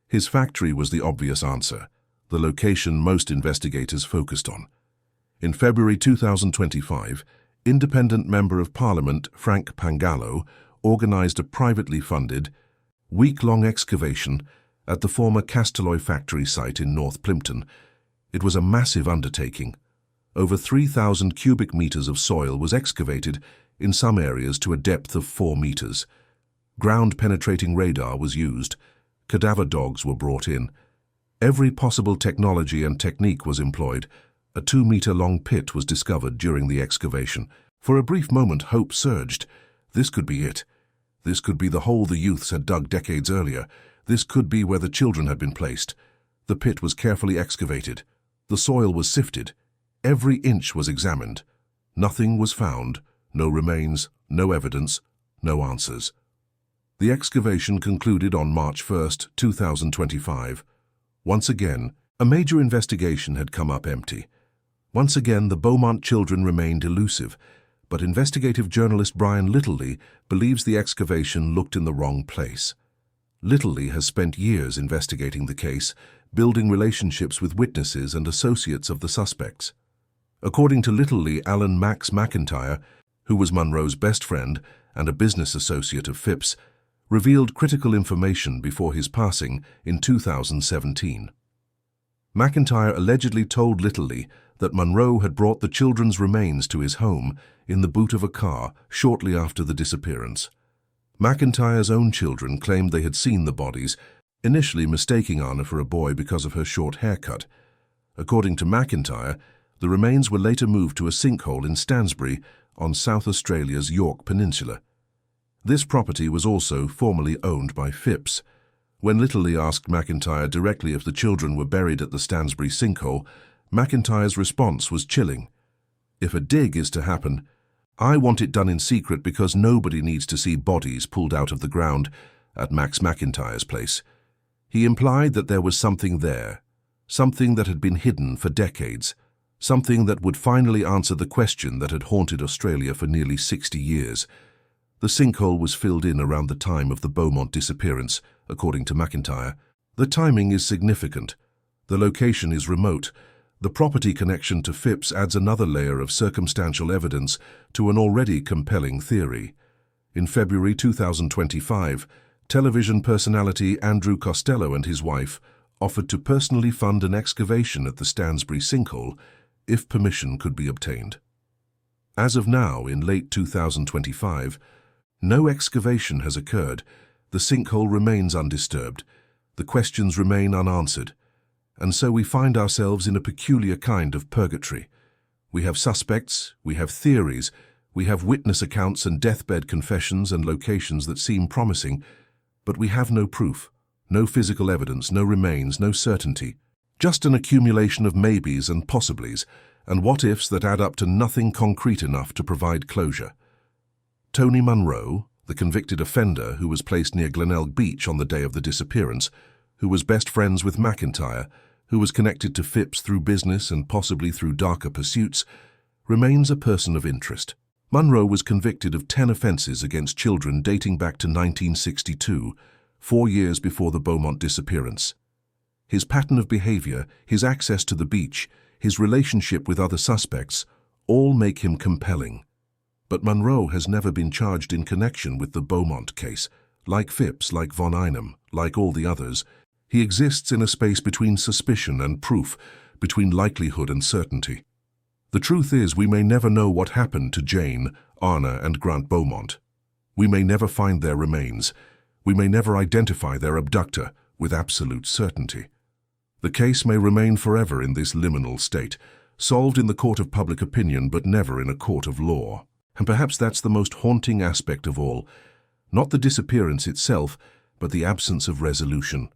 His factory was the obvious answer, the location most investigators focused on. In February 2025, Independent Member of Parliament Frank Pangallo organized a privately funded, week-long excavation at the former Castelloy factory site in North Plimpton. It was a massive undertaking. Over 3,000 cubic meters of soil was excavated, in some areas to a depth of 4 meters. Ground-penetrating radar was used. Cadaver dogs were brought in. Every possible technology and technique was employed. A 2-meter-long pit was discovered during the excavation. For a brief moment, hope surged. This could be it. This could be the hole the youths had dug decades earlier. This could be where the children had been placed. The pit was carefully excavated. The soil was sifted. Every inch was examined. Nothing was found. No remains, no evidence, no answers. The excavation concluded on March 1, 2025. Once again, a major investigation had come up empty. Once again, the Beaumont children remained elusive, but investigative journalist Brian Littlely believes the excavation looked in the wrong place. Littlely has spent years investigating the case, building relationships with witnesses and associates of the suspects. According to Littlely, Alan Max McIntyre, who was Munro's best friend and a business associate of Phipps, revealed critical information before his passing in 2017. McIntyre allegedly told Littlely that Munro had brought the children's remains to his home in the boot of a car shortly after the disappearance. McIntyre's own children claimed they had seen the bodies, initially mistaking Arnna for a boy because of her short haircut. According to McIntyre, the remains were later moved to a sinkhole in Stansbury on South Australia's York Peninsula. This property was also formerly owned by Phipps. When Littlely asked McIntyre directly if the children were buried at the Stansbury sinkhole, McIntyre's response was chilling. "If a dig is to happen, I want it done in secret because nobody needs to see bodies pulled out of the ground at Max McIntyre's place." He implied that there was something there, something that had been hidden for decades, something that would finally answer the question that had haunted Australia for nearly 60 years. The sinkhole was filled in around the time of the Beaumont disappearance, according to McIntyre. The timing is significant. The location is remote. The property connection to Phipps adds another layer of circumstantial evidence to an already compelling theory. In February 2025, television personality Andrew Costello and his wife offered to personally fund an excavation at the Stansbury sinkhole if permission could be obtained. As of now, in late 2025, no excavation has occurred. The sinkhole remains undisturbed. The questions remain unanswered. And so we find ourselves in a peculiar kind of purgatory. We have suspects, we have theories, we have witness accounts and deathbed confessions and locations that seem promising, but we have no proof, no physical evidence, no remains, no certainty. Just an accumulation of maybes and possiblies, and what-ifs that add up to nothing concrete enough to provide closure. Tony Munro, the convicted offender who was placed near Glenelg Beach on the day of the disappearance, who was best friends with McIntyre, who was connected to Phipps through business and possibly through darker pursuits, remains a person of interest. Munro was convicted of 10 offenses against children dating back to 1962, 4 years before the Beaumont disappearance. His pattern of behavior, his access to the beach, his relationship with other suspects, all make him compelling. But Munro has never been charged in connection with the Beaumont case. Like Phipps, like von Einem, like all the others, he exists in a space between suspicion and proof, between likelihood and certainty. The truth is, we may never know what happened to Jane, Arnna, and Grant Beaumont. We may never find their remains. We may never identify their abductor with absolute certainty. The case may remain forever in this liminal state, solved in the court of public opinion but never in a court of law. And perhaps that's the most haunting aspect of all. Not the disappearance itself, but the absence of resolution.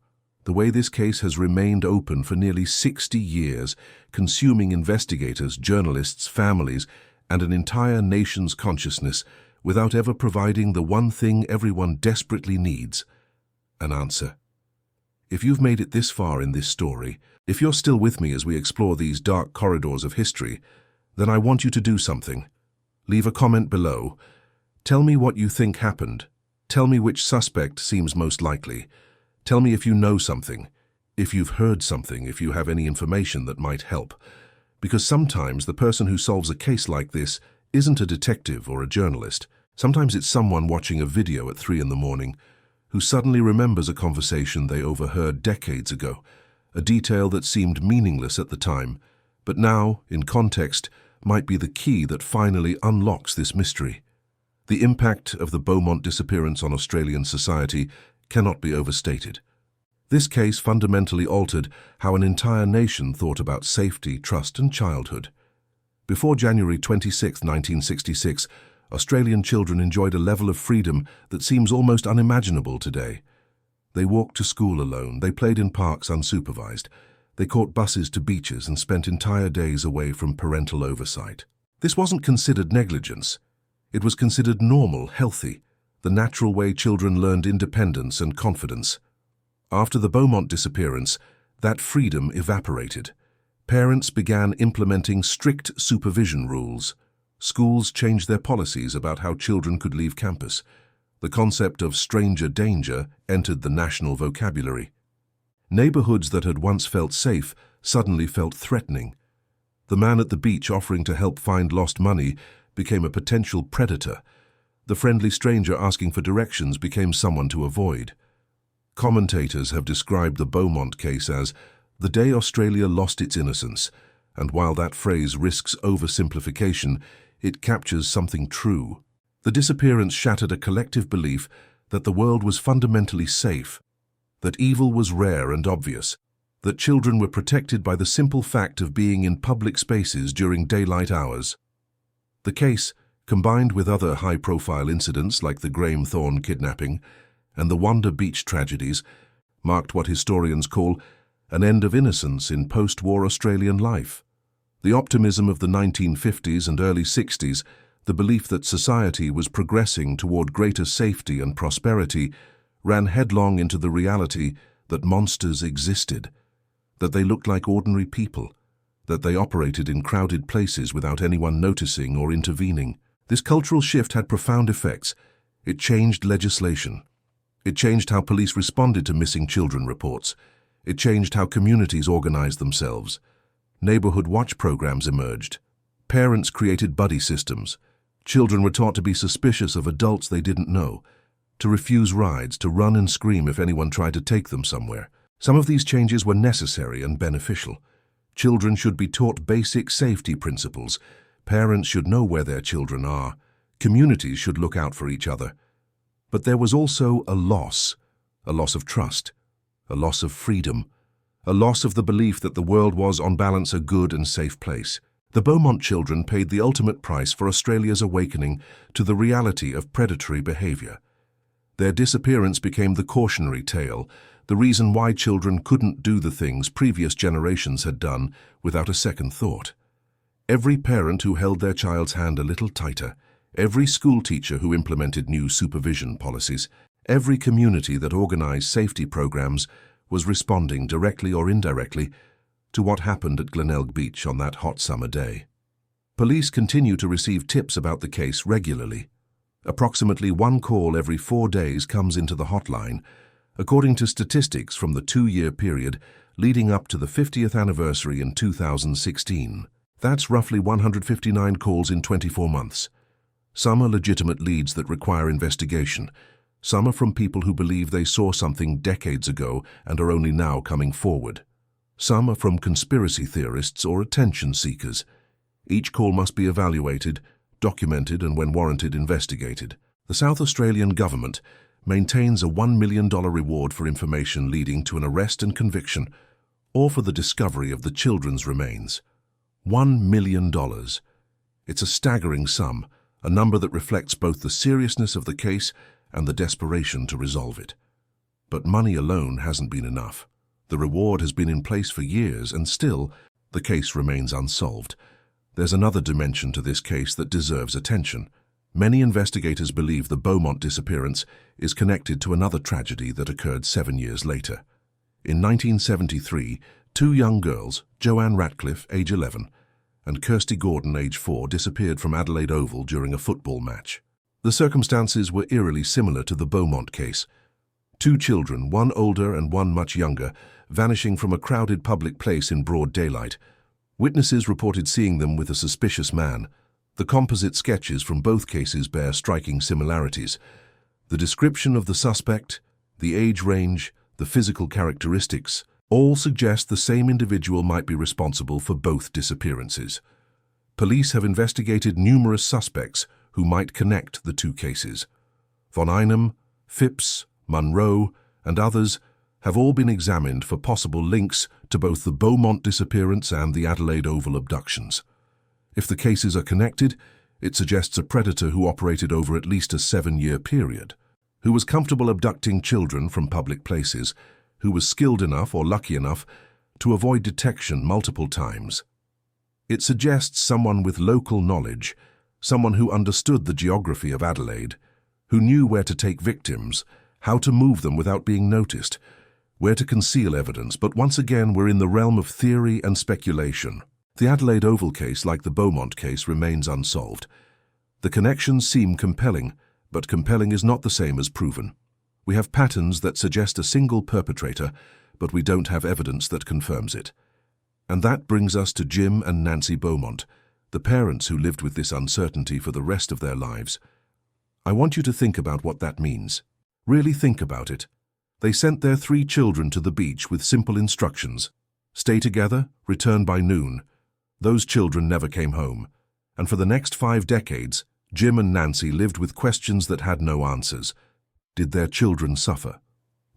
The way this case has remained open for nearly 60 years, consuming investigators, journalists, families, and an entire nation's consciousness without ever providing the one thing everyone desperately needs: an answer. If you've made it this far in this story, if you're still with me as we explore these dark corridors of history, then I want you to do something. Leave a comment below. Tell me what you think happened. Tell me which suspect seems most likely. Tell me if you know something, if you've heard something, if you have any information that might help. Because sometimes the person who solves a case like this isn't a detective or a journalist. Sometimes it's someone watching a video at 3 in the morning who suddenly remembers a conversation they overheard decades ago, a detail that seemed meaningless at the time, but now, in context, might be the key that finally unlocks this mystery. The impact of the Beaumont disappearance on Australian society cannot be overstated. This case fundamentally altered how an entire nation thought about safety, trust, and childhood. Before January 26, 1966, Australian children enjoyed a level of freedom that seems almost unimaginable today. They walked to school alone, they played in parks unsupervised, they caught buses to beaches and spent entire days away from parental oversight. This wasn't considered negligence. It was considered normal, healthy, the natural way children learned independence and confidence. After the Beaumont disappearance, that freedom evaporated. Parents began implementing strict supervision rules. Schools changed their policies about how children could leave campus. The concept of stranger danger entered the national vocabulary. Neighborhoods that had once felt safe suddenly felt threatening. The man at the beach offering to help find lost money became a potential predator. The friendly stranger asking for directions became someone to avoid. Commentators have described the Beaumont case as the day Australia lost its innocence, and while that phrase risks oversimplification, it captures something true. The disappearance shattered a collective belief that the world was fundamentally safe, that evil was rare and obvious, that children were protected by the simple fact of being in public spaces during daylight hours. The case, combined with other high-profile incidents like the Graham Thorne kidnapping and the Wanda Beach tragedies, marked what historians call an end of innocence in post-war Australian life. The optimism of the 1950s and early 60s, the belief that society was progressing toward greater safety and prosperity, ran headlong into the reality that monsters existed, that they looked like ordinary people, that they operated in crowded places without anyone noticing or intervening. This cultural shift had profound effects. It changed legislation. It changed how police responded to missing children reports. It changed how communities organized themselves. Neighborhood watch programs emerged. Parents created buddy systems. Children were taught to be suspicious of adults they didn't know, to refuse rides, to run and scream if anyone tried to take them somewhere. Some of these changes were necessary and beneficial. Children should be taught basic safety principles. Parents should know where their children are. Communities should look out for each other. But there was also a loss of trust, a loss of freedom, a loss of the belief that the world was, on balance, a good and safe place. The Beaumont children paid the ultimate price for Australia's awakening to the reality of predatory behaviour. Their disappearance became the cautionary tale, the reason why children couldn't do the things previous generations had done without a second thought. Every parent who held their child's hand a little tighter, every school teacher who implemented new supervision policies, every community that organized safety programs was responding directly or indirectly to what happened at Glenelg Beach on that hot summer day. Police continue to receive tips about the case regularly. Approximately 1 call every 4 days comes into the hotline, according to statistics from the 2-year period leading up to the 50th anniversary in 2016. That's roughly 159 calls in 24 months. Some are legitimate leads that require investigation. Some are from people who believe they saw something decades ago and are only now coming forward. Some are from conspiracy theorists or attention seekers. Each call must be evaluated, documented, and when warranted, investigated. The South Australian government maintains a $1 million reward for information leading to an arrest and conviction, or for the discovery of the children's remains. $1 million. It's a staggering sum, a number that reflects both the seriousness of the case and the desperation to resolve it. But money alone hasn't been enough. The reward has been in place for years, and still, the case remains unsolved. There's another dimension to this case that deserves attention. Many investigators believe the Beaumont disappearance is connected to another tragedy that occurred 7 years later. In 1973, two young girls, Joanne Ratcliffe, age 11, and Kirsty Gordon, age 4, disappeared from Adelaide Oval during a football match. The circumstances were eerily similar to the Beaumont case. Two children, one older and one much younger, vanishing from a crowded public place in broad daylight. Witnesses reported seeing them with a suspicious man. The composite sketches from both cases bear striking similarities. The description of the suspect, the age range, the physical characteristics, all suggest the same individual might be responsible for both disappearances. Police have investigated numerous suspects who might connect the two cases. Von Einem, Phipps, Munro, and others have all been examined for possible links to both the Beaumont disappearance and the Adelaide Oval abductions. If the cases are connected, it suggests a predator who operated over at least a 7-year period, who was comfortable abducting children from public places, who was skilled enough or lucky enough to avoid detection multiple times. It suggests someone with local knowledge, someone who understood the geography of Adelaide, who knew where to take victims, how to move them without being noticed, where to conceal evidence. But once again, we're in the realm of theory and speculation. The Adelaide Oval case, like the Beaumont case, remains unsolved. The connections seem compelling, but compelling is not the same as proven. We have patterns that suggest a single perpetrator, but we don't have evidence that confirms it. And that brings us to Jim and Nancy Beaumont, the parents who lived with this uncertainty for the rest of their lives. I want you to think about what that means. Really think about it. They sent their 3 children to the beach with simple instructions. Stay together, return by noon. Those children never came home. And for the next 5 decades, Jim and Nancy lived with questions that had no answers. Did their children suffer?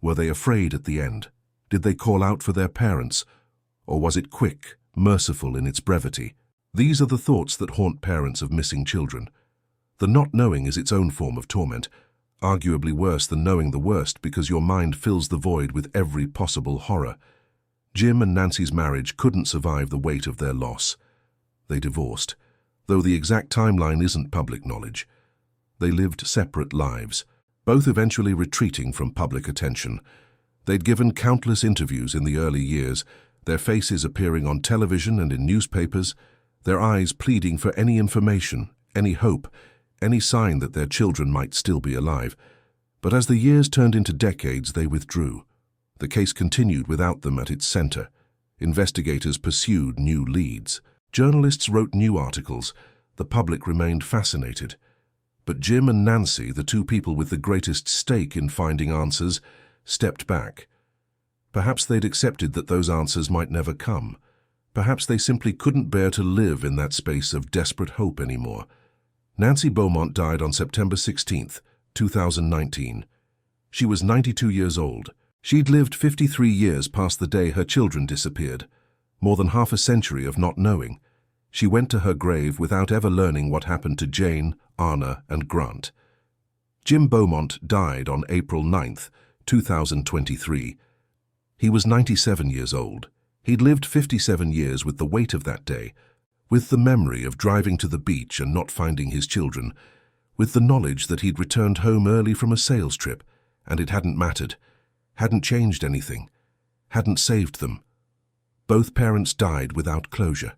Were they afraid at the end? Did they call out for their parents? Or was it quick, merciful in its brevity? These are the thoughts that haunt parents of missing children. The not knowing is its own form of torment, arguably worse than knowing the worst because your mind fills the void with every possible horror. Jim and Nancy's marriage couldn't survive the weight of their loss. They divorced, though the exact timeline isn't public knowledge. They lived separate lives, both eventually retreating from public attention. They'd given countless interviews in the early years, their faces appearing on television and in newspapers, their eyes pleading for any information, any hope, any sign that their children might still be alive. But as the years turned into decades, they withdrew. The case continued without them at its center. Investigators pursued new leads. Journalists wrote new articles. The public remained fascinated. But Jim and Nancy, the two people with the greatest stake in finding answers, stepped back. Perhaps they'd accepted that those answers might never come. Perhaps they simply couldn't bear to live in that space of desperate hope anymore. Nancy Beaumont died on September 16, 2019. She was 92 years old. She'd lived 53 years past the day her children disappeared, more than half a century of not knowing. She went to her grave without ever learning what happened to Jane, Arnna, and Grant. Jim Beaumont died on April 9, 2023. He was 97 years old. He'd lived 57 years with the weight of that day, with the memory of driving to the beach and not finding his children, with the knowledge that he'd returned home early from a sales trip, and it hadn't mattered, hadn't changed anything, hadn't saved them. Both parents died without closure,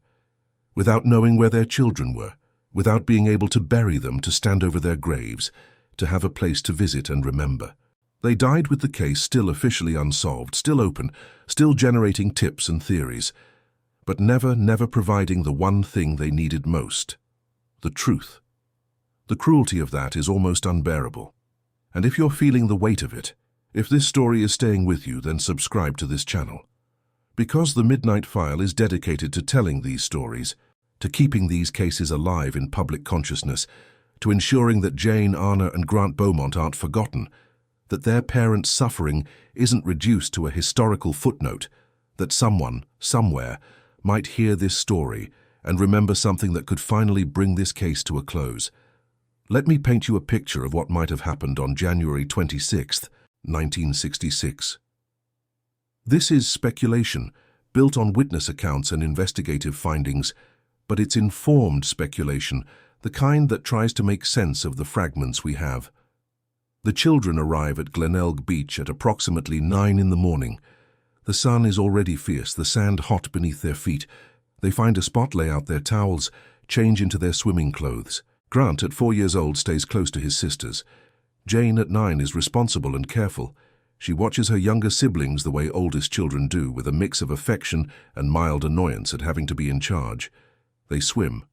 without knowing where their children were, without being able to bury them, to stand over their graves, to have a place to visit and remember. They died with the case still officially unsolved, still open, still generating tips and theories, but never providing the one thing they needed most: the truth. The cruelty of that is almost unbearable. And if you're feeling the weight of it, if this story is staying with you, then subscribe to this channel. Because the Midnight File is dedicated to telling these stories, to keeping these cases alive in public consciousness, to ensuring that Jane, Arnna, and Grant Beaumont aren't forgotten, that their parents' suffering isn't reduced to a historical footnote, that someone, somewhere, might hear this story and remember something that could finally bring this case to a close. Let me paint you a picture of what might have happened on January 26, 1966. This is speculation, built on witness accounts and investigative findings, but it's informed speculation, the kind that tries to make sense of the fragments we have. The children arrive at Glenelg Beach at approximately 9 in the morning. The sun is already fierce, the sand hot beneath their feet. They find a spot, lay out their towels, change into their swimming clothes. Grant, at 4 years old, stays close to his sisters. Jane, at 9, is responsible and careful. She watches her younger siblings the way oldest children do, with a mix of affection and mild annoyance at having to be in charge. They swim.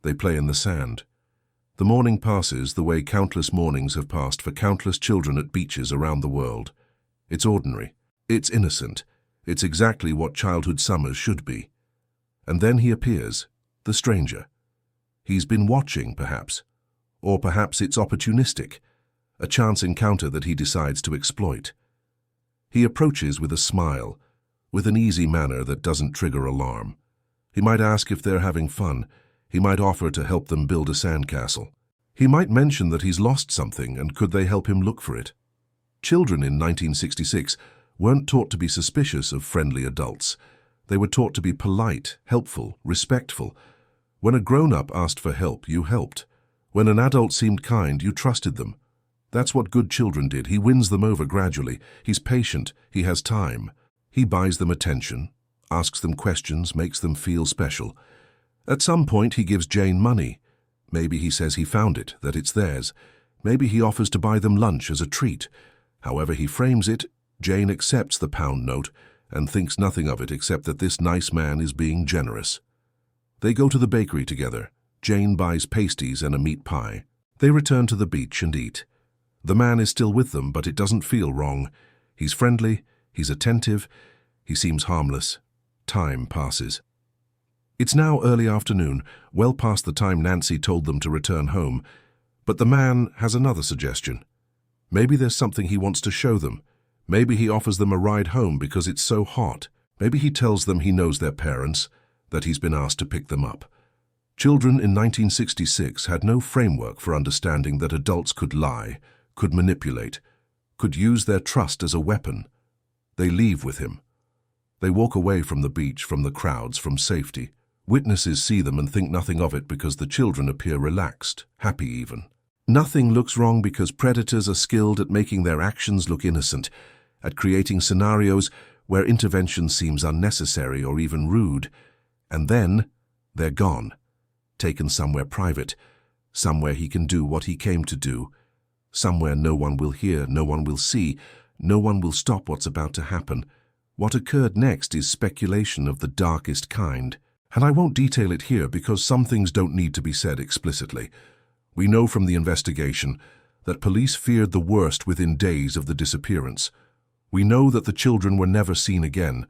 They play in the sand. The morning passes the way countless mornings have passed for countless children at beaches around the world. It's ordinary. It's innocent. It's exactly what childhood summers should be. And then he appears, the stranger. He's been watching, perhaps. Or perhaps it's opportunistic, a chance encounter that he decides to exploit. He approaches with a smile, with an easy manner that doesn't trigger alarm. He might ask if they're having fun. He might offer to help them build a sandcastle. He might mention that he's lost something and could they help him look for it. Children in 1966 weren't taught to be suspicious of friendly adults. They were taught to be polite, helpful, respectful. When a grown-up asked for help, you helped. When an adult seemed kind, you trusted them. That's what good children did. He wins them over gradually. He's patient. He has time. He buys them attention, asks them questions, makes them feel special. At some point, he gives Jane money. Maybe he says he found it, that it's theirs. Maybe he offers to buy them lunch as a treat. However he frames it, Jane accepts the pound note and thinks nothing of it except that this nice man is being generous. They go to the bakery together. Jane buys pasties and a meat pie. They return to the beach and eat. The man is still with them, but it doesn't feel wrong. He's friendly, he's attentive, he seems harmless. Time passes. It's now early afternoon, well past the time Nancy told them to return home, but the man has another suggestion. Maybe there's something he wants to show them. Maybe he offers them a ride home because it's so hot. Maybe he tells them he knows their parents, that he's been asked to pick them up. Children in 1966 had no framework for understanding that adults could lie, could manipulate, could use their trust as a weapon. They leave with him. They walk away from the beach, from the crowds, from safety. Witnesses see them and think nothing of it because the children appear relaxed, happy even. Nothing looks wrong because predators are skilled at making their actions look innocent, at creating scenarios where intervention seems unnecessary or even rude. And then, they're gone, taken somewhere private, somewhere he can do what he came to do, somewhere no one will hear, no one will see, no one will stop what's about to happen. What occurred next is speculation of the darkest kind. And I won't detail it here because some things don't need to be said explicitly. We know from the investigation that police feared the worst within days of the disappearance. We know that the children were never seen again.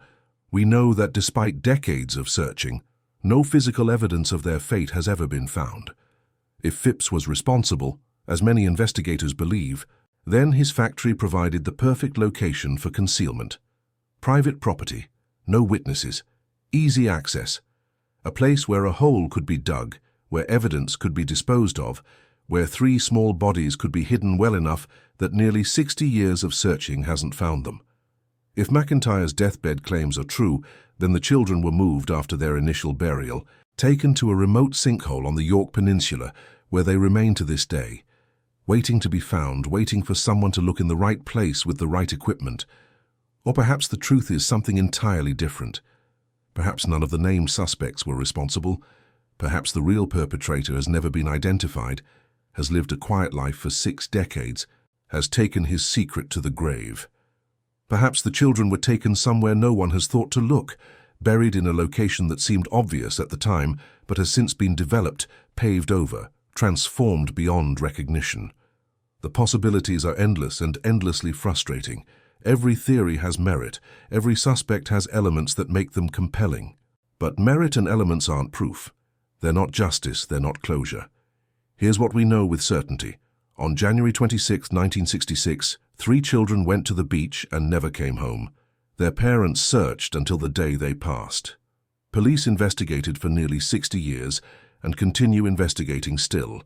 We know that despite decades of searching, no physical evidence of their fate has ever been found. If Phipps was responsible, as many investigators believe, then his factory provided the perfect location for concealment. Private property, no witnesses, easy access. A place where a hole could be dug, where evidence could be disposed of, where 3 small bodies could be hidden well enough that nearly 60 years of searching hasn't found them. If McIntyre's deathbed claims are true, then the children were moved after their initial burial, taken to a remote sinkhole on the York Peninsula, where they remain to this day, waiting to be found, waiting for someone to look in the right place with the right equipment. Or perhaps the truth is something entirely different. Perhaps none of the named suspects were responsible. Perhaps the real perpetrator has never been identified, has lived a quiet life for 6 decades, has taken his secret to the grave. Perhaps the children were taken somewhere no one has thought to look, buried in a location that seemed obvious at the time, but has since been developed, paved over, transformed beyond recognition. The possibilities are endless and endlessly frustrating, Every theory has merit. Every suspect has elements that make them compelling. But merit and elements aren't proof. They're not justice, they're not closure. Here's what we know with certainty. On January 26, 1966, 3 children went to the beach and never came home. Their parents searched until the day they passed. Police investigated for nearly 60 years and continue investigating still.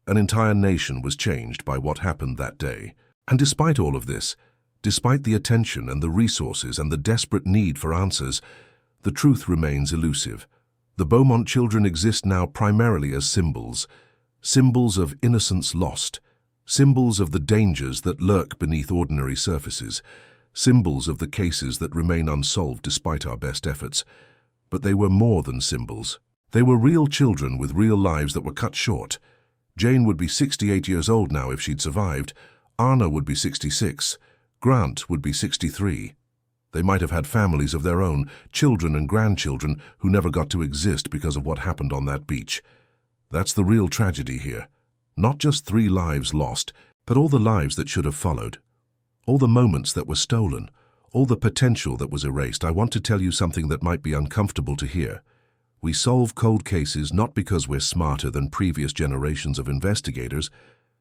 An entire nation was changed by what happened that day. And despite all of this, despite the attention and the resources and the desperate need for answers, the truth remains elusive. The Beaumont children exist now primarily as symbols. Symbols of innocence lost. Symbols of the dangers that lurk beneath ordinary surfaces. Symbols of the cases that remain unsolved despite our best efforts. But they were more than symbols. They were real children with real lives that were cut short. Jane would be 68 years old now if she'd survived. Arnna would be 66. Grant would be 63. They might have had families of their own, children and grandchildren who never got to exist because of what happened on that beach. That's the real tragedy here. Not just 3 lives lost, but all the lives that should have followed. All the moments that were stolen. All the potential that was erased. I want to tell you something that might be uncomfortable to hear. We solve cold cases not because we're smarter than previous generations of investigators,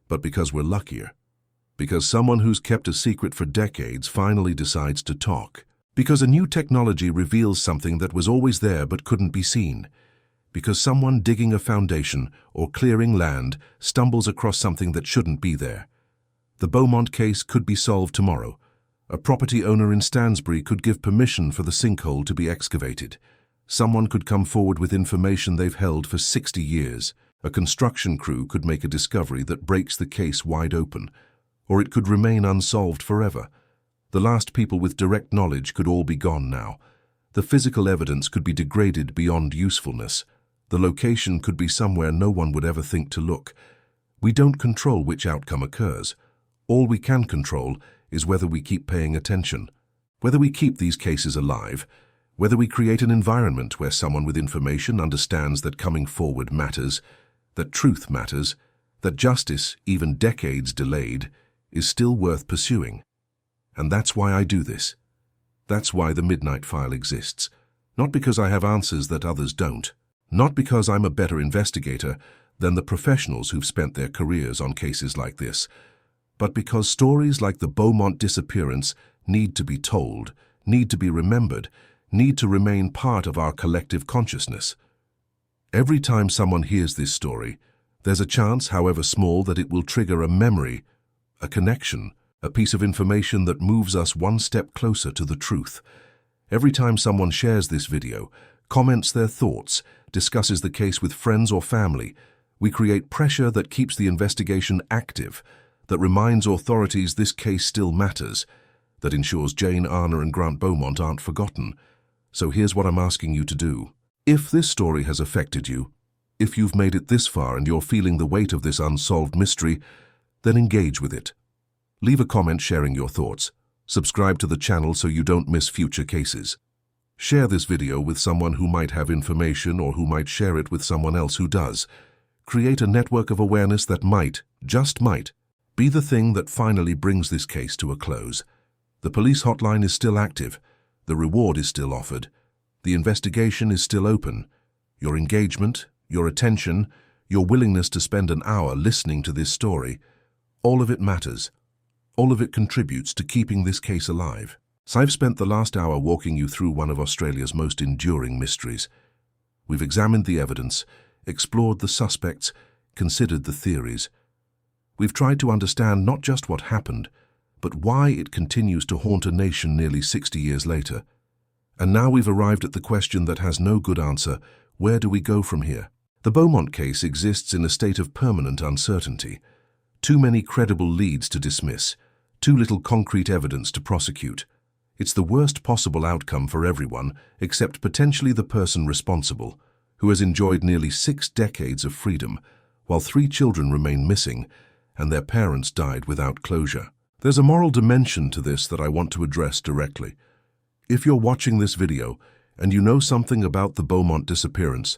but because we're luckier. Because someone who's kept a secret for decades finally decides to talk. Because a new technology reveals something that was always there but couldn't be seen. Because someone digging a foundation or clearing land stumbles across something that shouldn't be there. The Beaumont case could be solved tomorrow. A property owner in Stansbury could give permission for the sinkhole to be excavated. Someone could come forward with information they've held for 60 years. A construction crew could make a discovery that breaks the case wide open. Or it could remain unsolved forever. The last people with direct knowledge could all be gone now. The physical evidence could be degraded beyond usefulness. The location could be somewhere no one would ever think to look. We don't control which outcome occurs. All we can control is whether we keep paying attention, whether we keep these cases alive, whether we create an environment where someone with information understands that coming forward matters, that truth matters, that justice, even decades delayed, is still worth pursuing. And that's why I do this. That's why the Midnight File exists. Not because I have answers that others don't. Not because I'm a better investigator than the professionals who've spent their careers on cases like this, but because stories like the Beaumont disappearance need to be told, need to be remembered, need to remain part of our collective consciousness. Every time someone hears this story, there's a chance, however small, that it will trigger a memory, a connection, a piece of information that moves us one step closer to the truth. Every time someone shares this video, comments their thoughts, discusses the case with friends or family, we create pressure that keeps the investigation active, that reminds authorities this case still matters, that ensures Jane, Arnna and Grant Beaumont aren't forgotten. So here's what I'm asking you to do. If this story has affected you, if you've made it this far and you're feeling the weight of this unsolved mystery, then engage with it. Leave a comment sharing your thoughts. Subscribe to the channel so you don't miss future cases. Share this video with someone who might have information or who might share it with someone else who does. Create a network of awareness that might, just might, be the thing that finally brings this case to a close. The police hotline is still active. The reward is still offered. The investigation is still open. Your engagement, your attention, your willingness to spend an hour listening to this story, all of it matters. All of it contributes to keeping this case alive. So I've spent the last hour walking you through one of Australia's most enduring mysteries. We've examined the evidence, explored the suspects, considered the theories. We've tried to understand not just what happened, but why it continues to haunt a nation nearly 60 years later. And now we've arrived at the question that has no good answer: where do we go from here? The Beaumont case exists in a state of permanent uncertainty. Too many credible leads to dismiss, too little concrete evidence to prosecute. It's the worst possible outcome for everyone except potentially the person responsible, who has enjoyed nearly 6 decades of freedom, while 3 children remain missing and their parents died without closure. There's a moral dimension to this that I want to address directly. If you're watching this video and you know something about the Beaumont disappearance,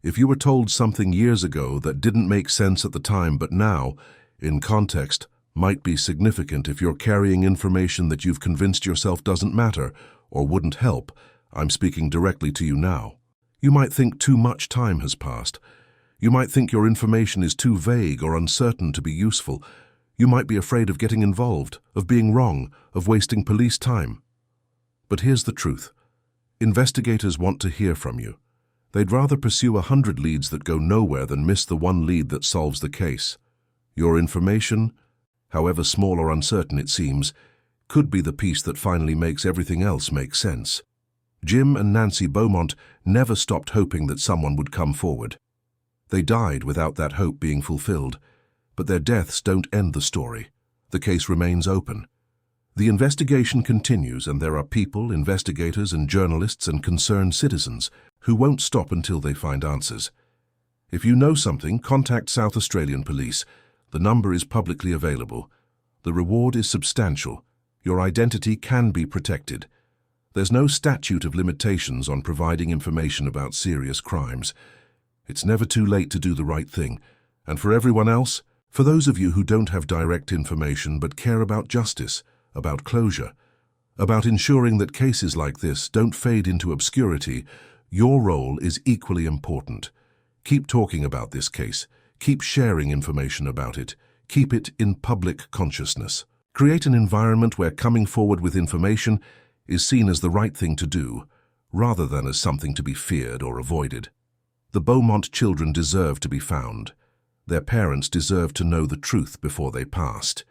if you were told something years ago that didn't make sense at the time but now, in context, might be significant if you're carrying information that you've convinced yourself doesn't matter or wouldn't help. I'm speaking directly to you now. You might think too much time has passed. You might think your information is too vague or uncertain to be useful. You might be afraid of getting involved, of being wrong, of wasting police time. But here's the truth. Investigators want to hear from you. They'd rather pursue 100 leads that go nowhere than miss the one lead that solves the case. Your information, however small or uncertain it seems, could be the piece that finally makes everything else make sense. Jim and Nancy Beaumont never stopped hoping that someone would come forward. They died without that hope being fulfilled, but their deaths don't end the story. The case remains open. The investigation continues, and there are people, investigators and journalists and concerned citizens who won't stop until they find answers. If you know something, contact South Australian Police. The number is publicly available. The reward is substantial. Your identity can be protected. There's no statute of limitations on providing information about serious crimes. It's never too late to do the right thing. And for everyone else, for those of you who don't have direct information but care about justice, about closure, about ensuring that cases like this don't fade into obscurity, your role is equally important. Keep talking about this case. Keep sharing information about it. Keep it in public consciousness. Create an environment where coming forward with information is seen as the right thing to do, rather than as something to be feared or avoided. The Beaumont children deserve to be found. Their parents deserve to know the truth before they passed.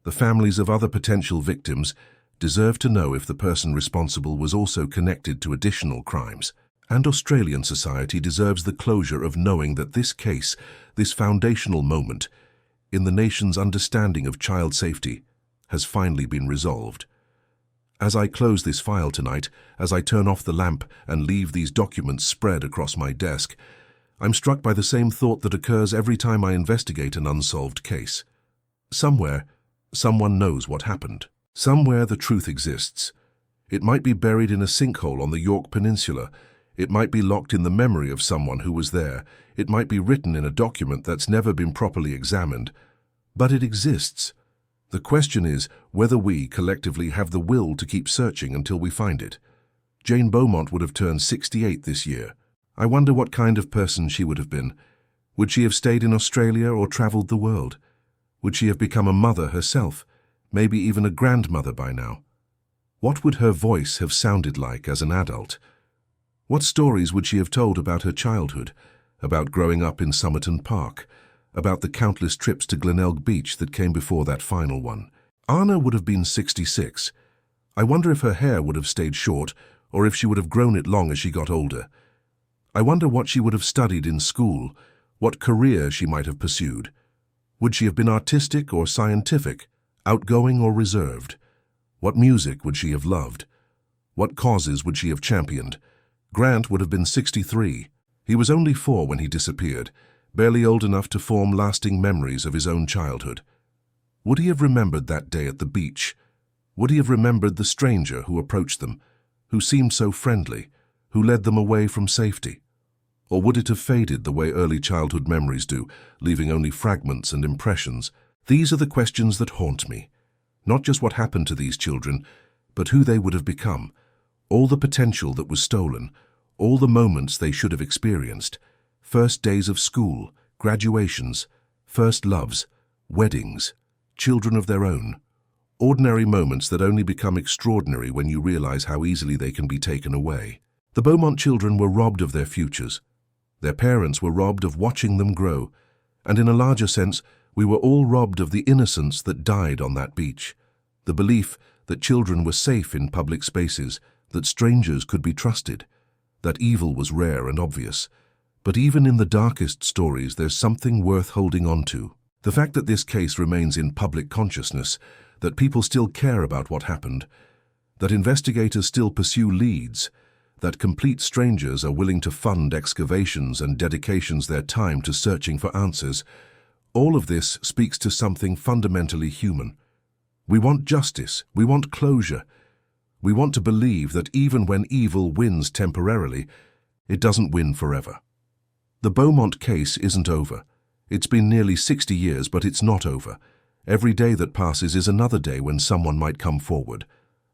The families of other potential victims deserve to know if the person responsible was also connected to additional crimes. And Australian society deserves the closure of knowing that this case, this foundational moment in the nation's understanding of child safety, has finally been resolved. As I close this file tonight, as I turn off the lamp and leave these documents spread across my desk, I'm struck by the same thought that occurs every time I investigate an unsolved case. Somewhere, someone knows what happened. Somewhere the truth exists. It might be buried in a sinkhole on the York Peninsula. It might be locked in the memory of someone who was there. It might be written in a document that's never been properly examined. But it exists. The question is whether we collectively have the will to keep searching until we find it. Jane Beaumont would have turned 68 this year. I wonder what kind of person she would have been. Would she have stayed in Australia or travelled the world? Would she have become a mother herself, maybe even a grandmother by now? What would her voice have sounded like as an adult? What stories would she have told about her childhood, about growing up in Somerton Park, about the countless trips to Glenelg Beach that came before that final one? Arnna would have been 66. I wonder if her hair would have stayed short or if she would have grown it long as she got older. I wonder what she would have studied in school, what career she might have pursued. Would she have been artistic or scientific, outgoing or reserved? What music would she have loved? What causes would she have championed? Grant would have been 63. He was only 4 when he disappeared, barely old enough to form lasting memories of his own childhood. Would he have remembered that day at the beach? Would he have remembered the stranger who approached them, who seemed so friendly, who led them away from safety? Or would it have faded the way early childhood memories do, leaving only fragments and impressions? These are the questions that haunt me. Not just what happened to these children, but who they would have become. All the potential that was stolen, all the moments they should have experienced. First days of school, graduations, first loves, weddings, children of their own. Ordinary moments that only become extraordinary when you realize how easily they can be taken away. The Beaumont children were robbed of their futures. Their parents were robbed of watching them grow. And in a larger sense, we were all robbed of the innocence that died on that beach. The belief that children were safe in public spaces, that strangers could be trusted, that evil was rare and obvious. But even in the darkest stories, there's something worth holding on to. The fact that this case remains in public consciousness, that people still care about what happened, that investigators still pursue leads, that complete strangers are willing to fund excavations and dedications their time to searching for answers, all of this speaks to something fundamentally human. We want justice, we want closure. We want to believe that even when evil wins temporarily, it doesn't win forever. The Beaumont case isn't over. It's been nearly 60 years, but it's not over. Every day that passes is another day when someone might come forward,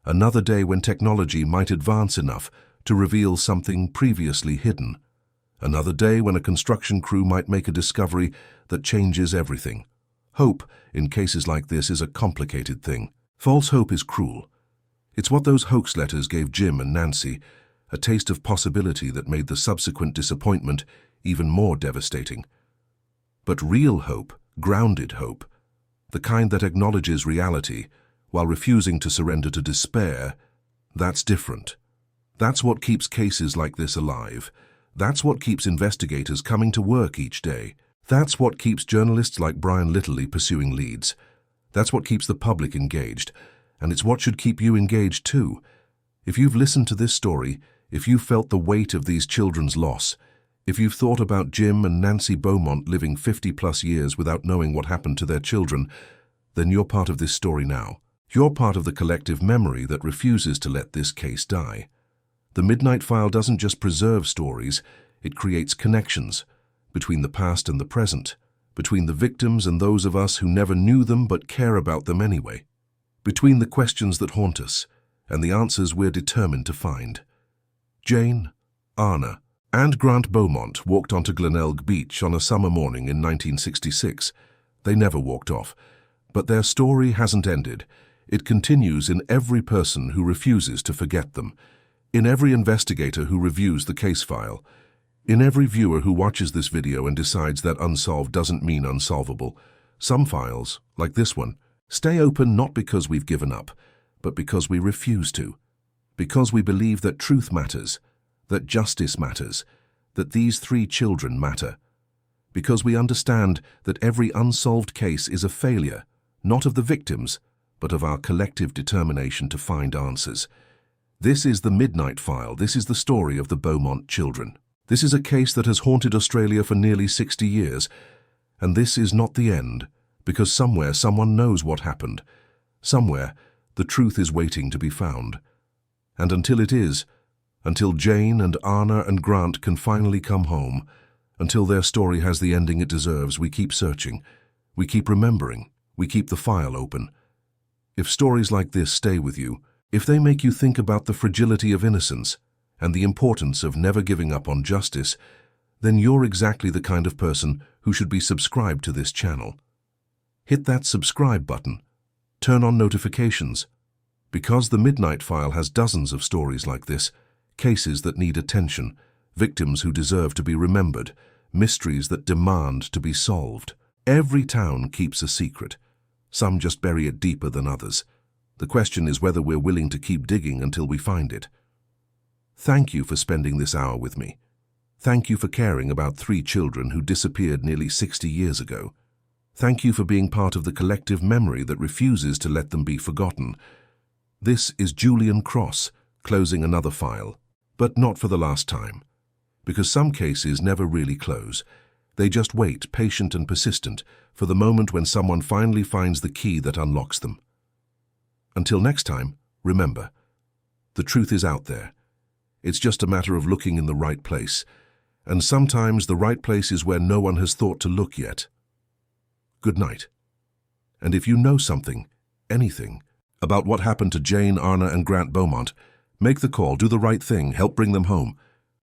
another day when technology might advance enough to reveal something previously hidden, another day when a construction crew might make a discovery that changes everything. Hope, in cases like this, is a complicated thing. False hope is cruel. It's what those hoax letters gave Jim and Nancy, a taste of possibility that made the subsequent disappointment even more devastating. But real hope, grounded hope, the kind that acknowledges reality while refusing to surrender to despair, that's different. That's what keeps cases like this alive. That's what keeps investigators coming to work each day. That's what keeps journalists like Brian Littley pursuing leads. That's what keeps the public engaged. And it's what should keep you engaged too. If you've listened to this story, if you've felt the weight of these children's loss, if you've thought about Jim and Nancy Beaumont living 50+ years without knowing what happened to their children, then you're part of this story now. You're part of the collective memory that refuses to let this case die. The Midnight File doesn't just preserve stories, it creates connections between the past and the present, between the victims and those of us who never knew them but care about them anyway, between the questions that haunt us and the answers we're determined to find. Jane, Arnna, and Grant Beaumont walked onto Glenelg Beach on a summer morning in 1966. They never walked off, but their story hasn't ended. It continues in every person who refuses to forget them, in every investigator who reviews the case file, in every viewer who watches this video and decides that unsolved doesn't mean unsolvable. Some files, like this one, stay open not because we've given up, but because we refuse to. Because we believe that truth matters, that justice matters, that these 3 children matter. Because we understand that every unsolved case is a failure, not of the victims, but of our collective determination to find answers. This is the Midnight File. This is the story of the Beaumont children. This is a case that has haunted Australia for nearly 60 years. And this is not the end, because somewhere someone knows what happened. Somewhere the truth is waiting to be found. And until it is, until Jane and Arnna and Grant can finally come home, until their story has the ending it deserves, we keep searching, we keep remembering, we keep the file open. If stories like this stay with you, if they make you think about the fragility of innocence and the importance of never giving up on justice, then you're exactly the kind of person who should be subscribed to this channel. Hit that subscribe button. Turn on notifications. Because the Midnight File has dozens of stories like this, cases that need attention, victims who deserve to be remembered, mysteries that demand to be solved. Every town keeps a secret. Some just bury it deeper than others. The question is whether we're willing to keep digging until we find it. Thank you for spending this hour with me. Thank you for caring about 3 children who disappeared nearly 60 years ago. Thank you for being part of the collective memory that refuses to let them be forgotten. This is Julian Cross, closing another file, but not for the last time. Because some cases never really close. They just wait, patient and persistent, for the moment when someone finally finds the key that unlocks them. Until next time, remember, the truth is out there. It's just a matter of looking in the right place. And sometimes the right place is where no one has thought to look yet. Good night. And if you know something, anything, about what happened to Jane, Arnna, and Grant Beaumont, make the call, do the right thing, help bring them home.